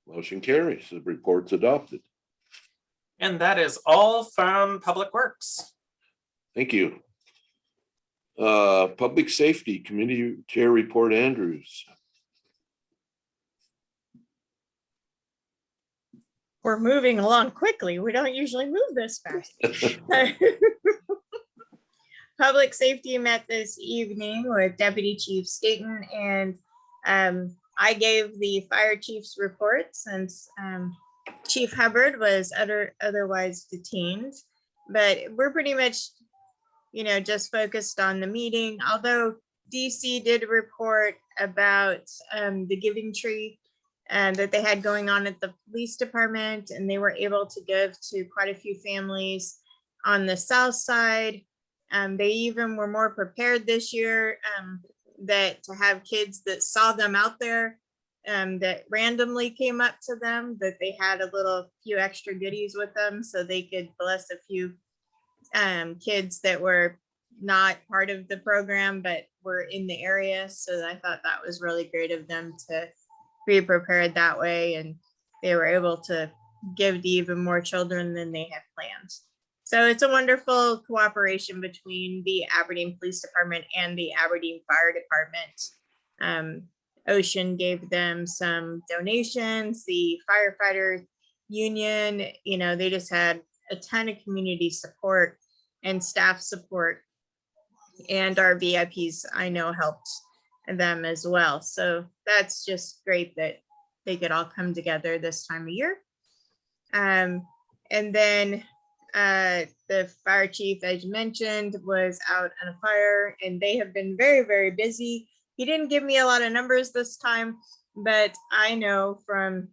Motion carries. The report's adopted. And that is all from Public Works. Thank you. Public Safety Committee Chair Report, Andrews. We're moving along quickly. We don't usually move this fast. Public Safety met this evening with Deputy Chief Staton, and I gave the fire chief's report since Chief Hubbard was otherwise detained. But we're pretty much, just focused on the meeting, although DC did report about the giving tree that they had going on at the police department, and they were able to give to quite a few families on the south side. They even were more prepared this year that to have kids that saw them out there that randomly came up to them, that they had a few extra goodies with them so they could bless a few kids that were not part of the program but were in the area. So I thought that was really great of them to be prepared that way, and they were able to give to even more children than they had planned. So it's a wonderful cooperation between the Aberdeen Police Department and the Aberdeen Fire Department. Ocean gave them some donations. The firefighter union, they just had a ton of community support and staff support. And our VIPs, I know, helped them as well. So that's just great that they could all come together this time of year. And then the fire chief, as you mentioned, was out on a fire, and they have been very, very busy. He didn't give me a lot of numbers this time, but I know from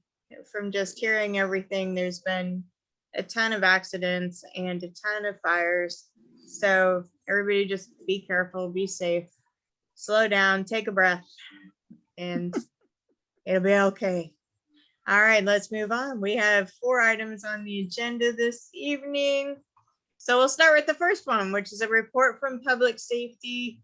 just hearing everything, there's been a ton of accidents and a ton of fires. So everybody just be careful, be safe, slow down, take a breath, and it'll be okay. All right, let's move on. We have 4 items on the agenda this evening. So we'll start with the first one, which is a report from Public Safety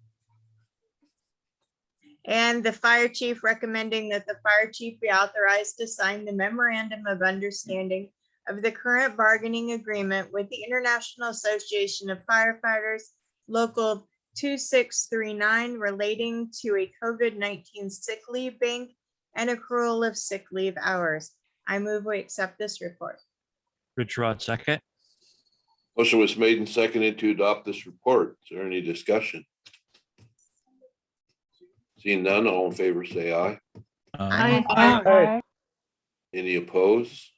and the fire chief recommending that the fire chief be authorized to sign the memorandum of understanding of the current bargaining agreement with the International Association of Firefighters, Local 2639, relating to a COVID-19 sick leave bank and accrual of sick leave hours. I move we accept this report. Rich Rod, second. Motion was made and seconded to adopt this report. Is there any discussion? Seeing none, all in favor, say aye. Aye. Any opposed?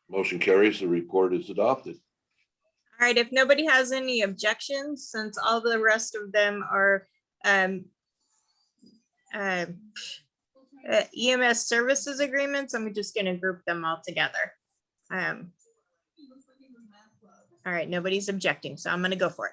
Motion carries. The report is adopted. All right, if nobody has any objections, since all the rest of them are EMS services agreements, I'm just going to group them all together. All right, nobody's objecting, so I'm going to go for it.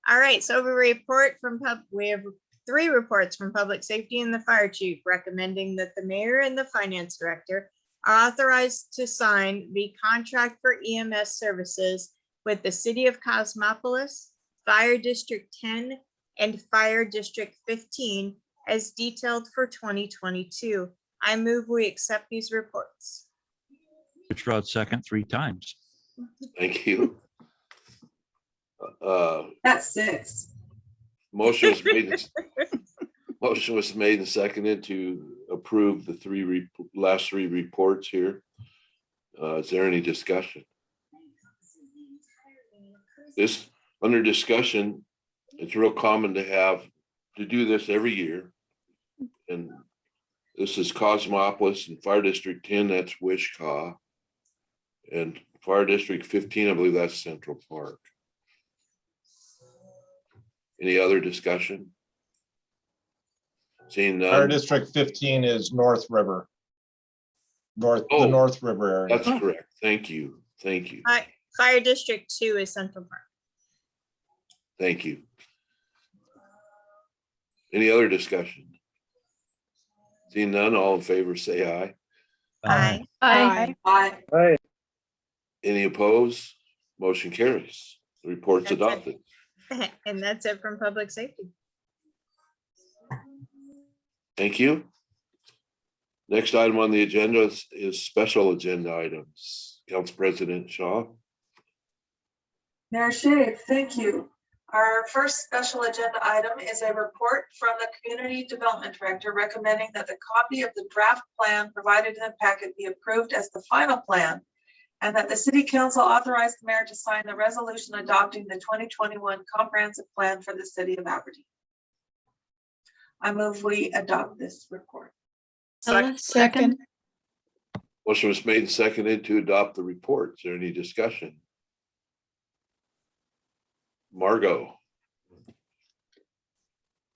All right, so we have 3 reports from Public Safety and the Fire Chief recommending that the mayor and the finance director are authorized to sign the contract for EMS services with the City of Cosmopolis, Fire District 10, and Fire District 15 as detailed for 2022. I move we accept these reports. Rich Rod, second, 3 times. Thank you. That's 6. Motion was made and seconded to approve the last 3 reports here. Is there any discussion? This, under discussion, it's real common to do this every year. And this is Cosmopolis and Fire District 10, that's Wishkah. And Fire District 15, I believe that's Central Park. Any other discussion? Seeing none. Fire District 15 is North River. The North River area. That's correct. Thank you. Thank you. Fire District 2 is Central Park. Thank you. Any other discussion? Seeing none, all in favor, say aye. Aye. Aye. Any opposed? Motion carries. The report's adopted. And that's it from public safety. Thank you. Next item on the agenda is special agenda items. Council President Shaw. Mayor Shave, thank you. Our first special agenda item is a report from the Community Development Director recommending that the copy of the draft plan provided in the packet be approved as the final plan, and that the City Council authorize the mayor to sign the resolution adopting the 2021 comprehensive plan for the City of Aberdeen. I move we adopt this report. Second. Motion was made and seconded to adopt the report. Is there any discussion? Margot.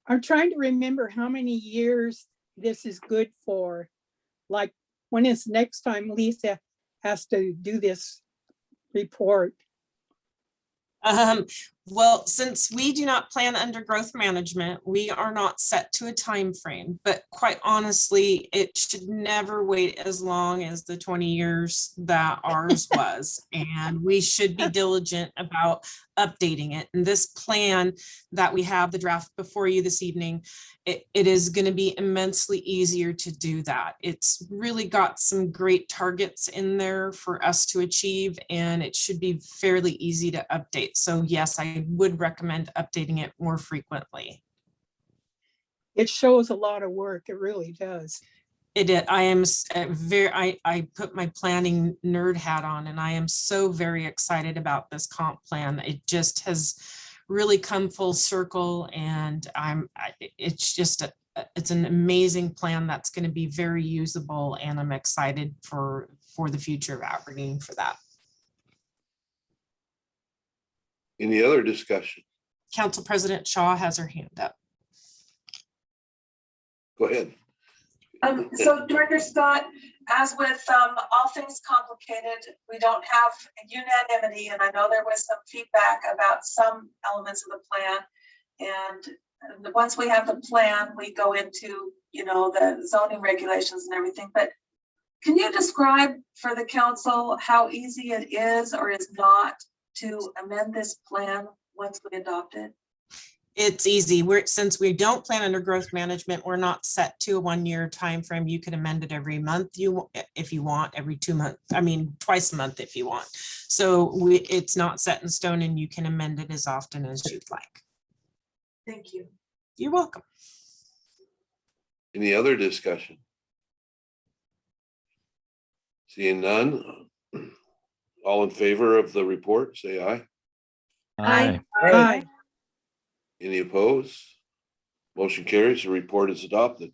I'm trying to remember how many years this is good for. Like, when is next time Lisa has to do this report? Well, since we do not plan under growth management, we are not set to a time frame. But quite honestly, it should never wait as long as the 20 years that ours was. And we should be diligent about updating it. And this plan that we have, the draft before you this evening, it is going to be immensely easier to do that. It's really got some great targets in there for us to achieve, and it should be fairly easy to update. So yes, I would recommend updating it more frequently. It shows a lot of work. It really does. It did. I am I put my planning nerd hat on, and I am so very excited about this comp plan. It just has really come full circle, and it's an amazing plan that's going to be very usable, and I'm excited for the future of Aberdeen for that. Any other discussion? Council President Shaw has her hand up. Go ahead. So Director Scott, as with all things complicated, we don't have unanimity, and I know there was some feedback about some elements of the plan. And once we have the plan, we go into, the zoning regulations and everything. But can you describe for the council how easy it is or is not to amend this plan once we adopt it? It's easy. Since we don't plan under growth management, we're not set to a 1-year time frame. You can amend it every month if you want, every 2 months. I mean, twice a month if you want. So it's not set in stone, and you can amend it as often as you'd like. Thank you. You're welcome. Any other discussion? Seeing none. All in favor of the report, say aye. Aye. Aye. Any opposed? Motion carries. The report is adopted.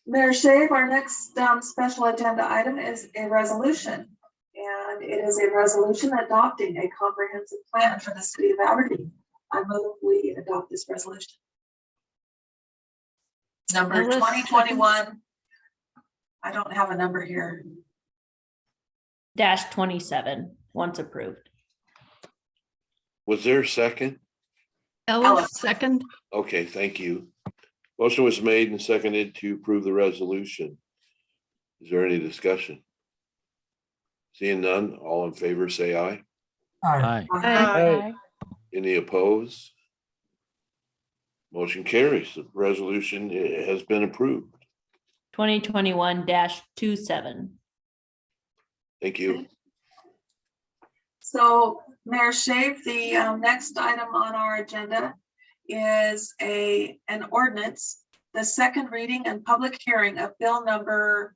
Mayor Shave, our next special agenda item is a resolution. And it is a resolution adopting a comprehensive plan for the City of Aberdeen. I move we adopt this resolution. Number 2021. I don't have a number here. -27, once approved. Was there a second? Ellis, second. Okay, thank you. Motion was made and seconded to approve the resolution. Is there any discussion? Seeing none, all in favor, say aye. Aye. Aye. Any opposed? Motion carries. The resolution has been approved. 2021-27. Thank you. So Mayor Shave, the next item on our agenda is an ordinance, the second reading and public hearing of bill number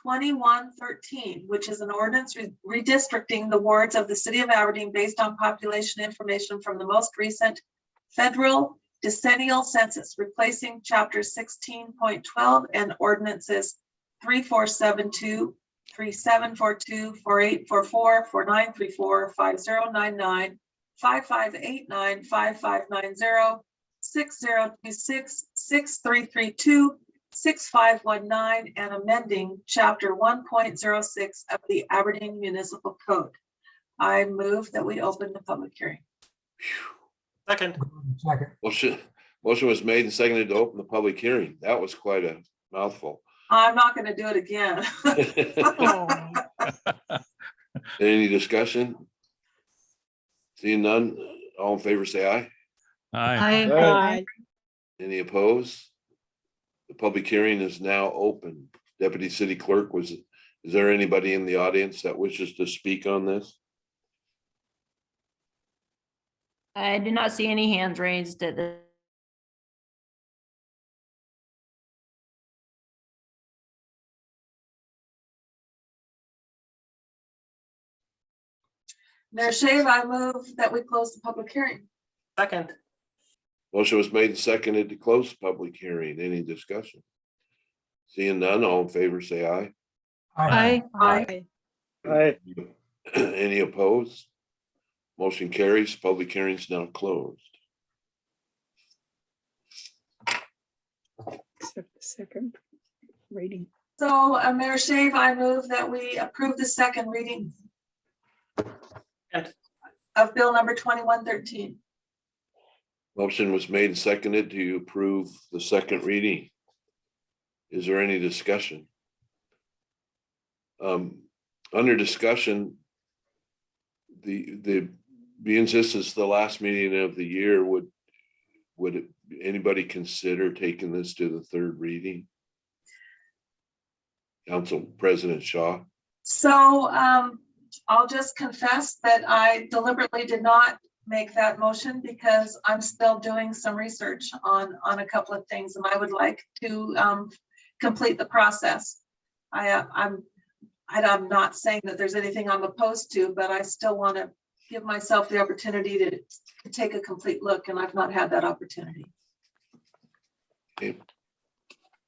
2113, which is an ordinance redistricting the wards of the City of Aberdeen based on population information from the most recent federal decennial census, replacing chapter 16.12 and ordinances 3472, 3742, 4844, 4934, 5099, 5589, 5590, 6026, 6332, 6519, and amending chapter 1.06 of the Aberdeen Municipal Code. I move that we open the public hearing. Second. Motion was made and seconded to open the public hearing. That was quite a mouthful. I'm not going to do it again. Any discussion? Seeing none, all in favor, say aye. Aye. Aye. Any opposed? The public hearing is now open. Deputy City Clerk, is there anybody in the audience that wishes to speak on this? I did not see any hands raised at the. Mayor Shave, I move that we close the public hearing. Second. Motion was made and seconded to close the public hearing. Any discussion? Seeing none, all in favor, say aye. Aye. Aye. Aye. Any opposed? Motion carries. Public hearing is now closed. Except the second reading. So, Mayor Shave, I move that we approve the second reading of bill number 2113. Motion was made and seconded to approve the second reading. Is there any discussion? Under discussion, being this is the last meeting of the year, would anybody consider taking this to the third reading? Council President Shaw. So I'll just confess that I deliberately did not make that motion because I'm still doing some research on a couple of things, and I would like to complete the process. I'm not saying that there's anything I'm opposed to, but I still want to give myself the opportunity to take a complete look, and I've not had that opportunity. Okay.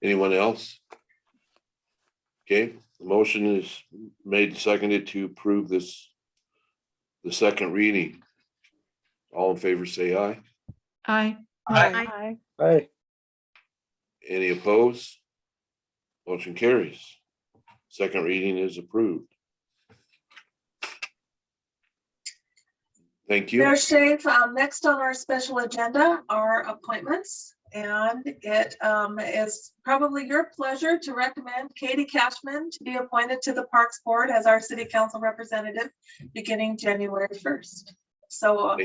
Anyone else? Okay, the motion is made and seconded to approve the second reading. All in favor, say aye. Aye. Aye. Aye. Any opposed? Motion carries. Second reading is approved. Thank you. Mayor Shave, next on our special agenda are appointments, and it is probably your pleasure to recommend Katie Cashman to be appointed to the Parks Board as our City Council representative beginning January 1st. So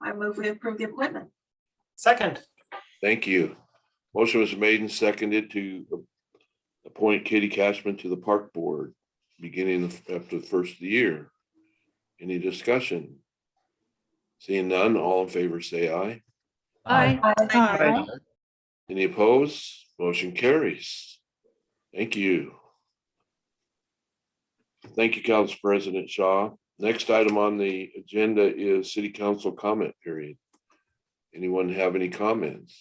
I move we approve the appointment. Second. Thank you. Motion was made and seconded to appoint Katie Cashman to the Park Board beginning after the first of the year. Any discussion? Seeing none, all in favor say aye. Aye. Aye. Any opposed? Motion carries. Thank you. Thank you, Council President Shaw. Next item on the agenda is City Council comment period. Anyone have any comments?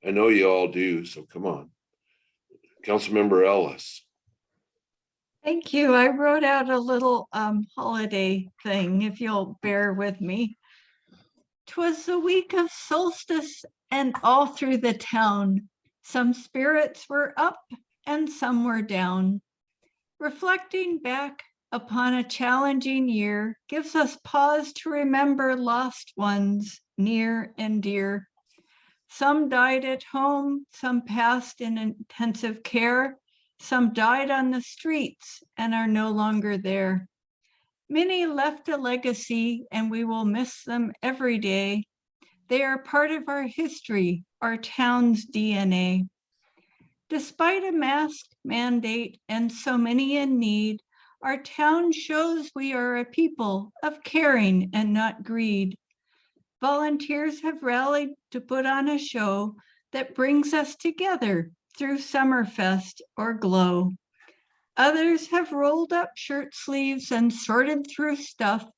I know you all do, so come on. Councilmember Ellis. Thank you. I wrote out a little holiday thing, if you'll bear with me. 'Twas the week of solstice, and all through the town, some spirits were up and some were down. Reflecting back upon a challenging year gives us pause to remember lost ones near and dear. Some died at home, some passed in intensive care, some died on the streets and are no longer there. Many left a legacy, and we will miss them every day. They are part of our history, our town's DNA. Despite a mask mandate and so many in need, our town shows we are a people of caring and not greed. Volunteers have rallied to put on a show that brings us together through Summerfest or Glow. Others have rolled up shirt sleeves and sorted through stuff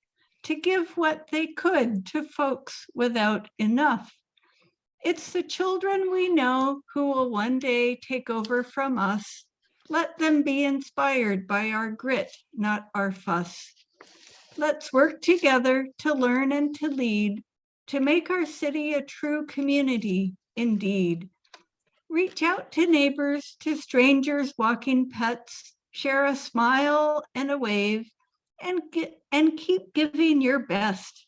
to give what they could to folks without enough. It's the children we know who will one day take over from us. Let them be inspired by our grit, not our fuss. Let's work together to learn and to lead, to make our city a true community indeed. Reach out to neighbors, to strangers walking pets, share a smile and a wave, and keep giving your best.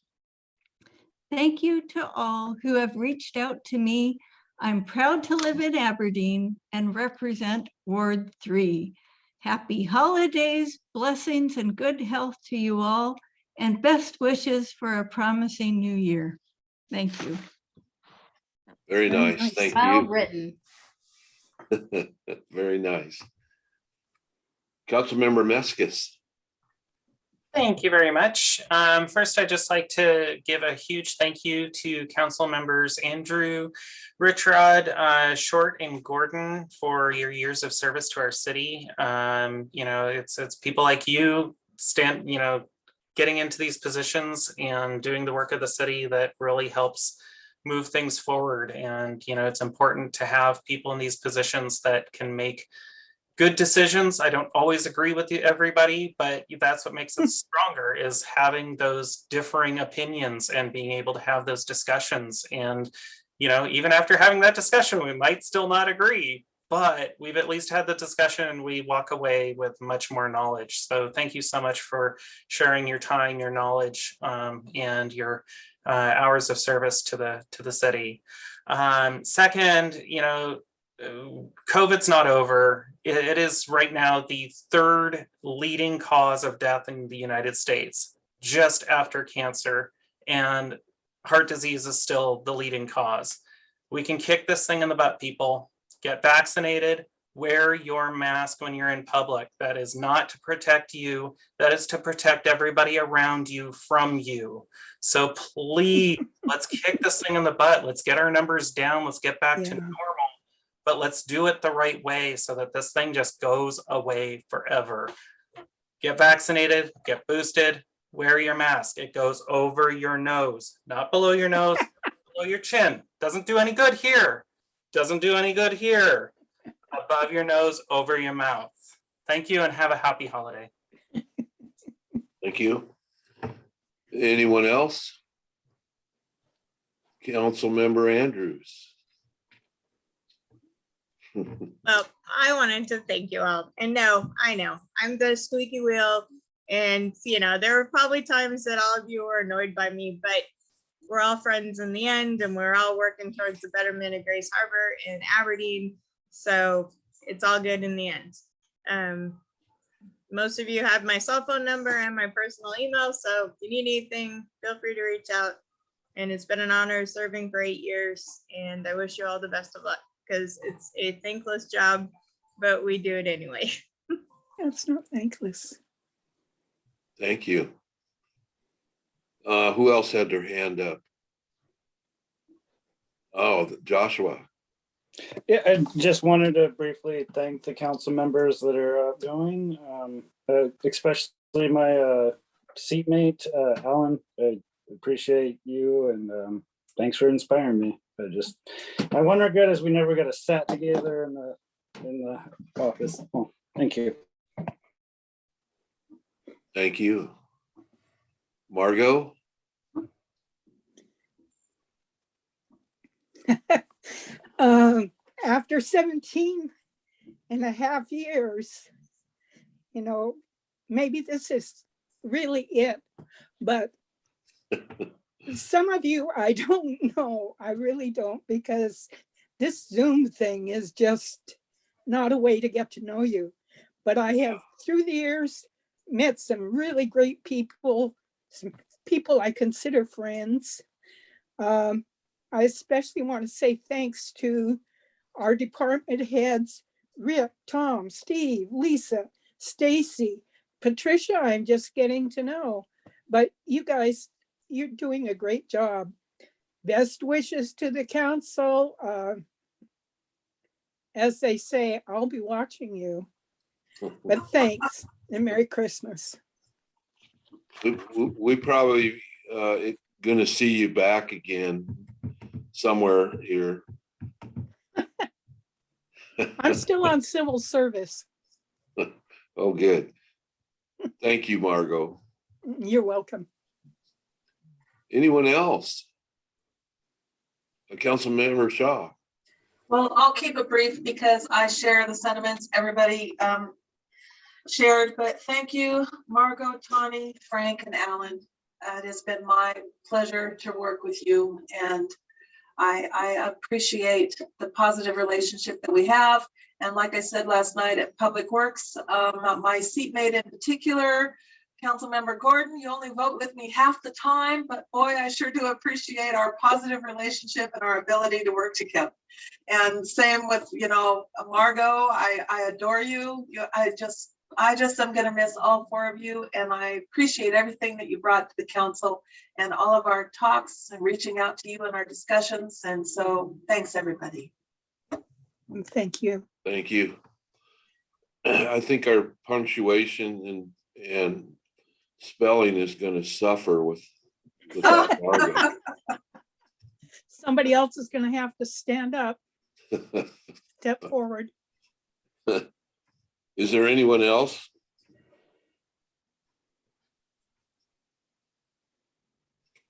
Thank you to all who have reached out to me. I'm proud to live in Aberdeen and represent Ward 3. Happy holidays, blessings, and good health to you all, and best wishes for a promising new year. Thank you. Very nice. Thank Well you. written. Very nice. Councilmember Meskis. Thank you very much. First, I'd just like to give a huge thank you to council members Andrew, Richrod, Short, and Gordon for your years of service to our city. It's people like you getting into these positions and doing the work of the city that really helps move things forward. And, it's important to have people in these positions that can make good decisions. I don't always agree with everybody, but that's what makes us stronger, is having those differing opinions and being able to have those discussions. And, even after having that discussion, we might still not agree, but we've at least had the discussion and we walk away with much more knowledge. So thank you so much for sharing your time, your knowledge, and your hours of service to the city. Second, COVID's not over. It is right now the third leading cause of death in the United States, just after cancer, and heart disease is still the leading cause. We can kick this thing in the butt, people. Get vaccinated, wear your mask when you're in public. That is not to protect you. That is to protect everybody around you from you. So please, let's kick this thing in the butt. Let's get our numbers down. Let's get back to normal. But let's do it the right way so that this thing just goes away forever. Get vaccinated, get boosted, wear your mask. It goes over your nose, not below your nose, below your chin. Doesn't do any good here. Doesn't do any good here. Above your nose, over your mouth. Thank you and have a happy holiday. Thank you. Anyone else? Councilmember Andrews. Well, I wanted to thank you all. And no, I know I'm the squeaky wheel. And, there were probably times that all of you were annoyed by me, but we're all friends in the end, and we're all working towards the betterment of Grace Harbor and Aberdeen. So it's all good in the end. Most of you have my cell phone number and my personal email. So if you need anything, feel free to reach out. And it's been an honor serving for 8 years. And I wish you all the best of luck, because it's a thankless job, but we do it anyway. That's not thankless. Thank you. Who else had their hand up? Oh, Joshua. Yeah, I just wanted to briefly thank the council members that are outgoing, especially my seatmate, Alan. I appreciate you, and thanks for inspiring me. My one regret is we never got a sat together in the office. Oh, thank you. Thank you. Margot? After 17 and a half years, maybe this is really it, but some of you, I don't know. I really don't, because this Zoom thing is just not a way to get to know you. But I have, through the years, met some really great people, some people I consider friends. I especially want to say thanks to our department heads, Rick, Tom, Steve, Lisa, Stacy, Patricia, I'm just getting to know. But you guys, you're doing a great job. Best wishes to the council. As they say, I'll be watching you. But thanks and Merry Christmas. We probably gonna see you back again somewhere here. I'm still on civil service. Oh, good. Thank you, Margot. You're welcome. Anyone else? Councilmember Shaw. Well, I'll keep it brief because I share the sentiments everybody shared, but thank you, Margot, Tawny, Frank, and Alan. It has been my pleasure to work with you, and I appreciate the positive relationship that we have. And like I said last night at Public Works, my seatmate in particular, Councilmember Gordon, you only vote with me half the time, but boy, I sure do appreciate our positive relationship and our ability to work together. And same with, Margot, I adore you. I just am going to miss all four of you. And I appreciate everything that you brought to the council and all of our talks and reaching out to you in our discussions. And so thanks, everybody. Thank you. Thank you. I think our punctuation and spelling is going to suffer without Margaret. Somebody else is going to have to stand up, step forward. Is there anyone else?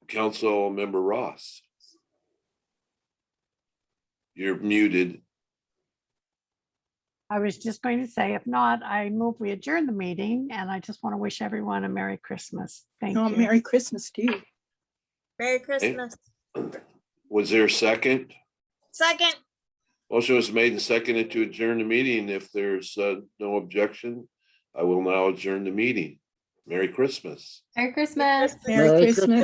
Council Member Ross. You're muted. I was just going to say, if not, I move we adjourn the meeting, and I just want to wish everyone a Merry Christmas. Thank you. Merry Christmas to you. Merry Christmas. Was there a second? Second. Motion was made and seconded to adjourn the meeting. If there's no objection, I will now adjourn the meeting. Merry Christmas. Merry Christmas. Merry Christmas.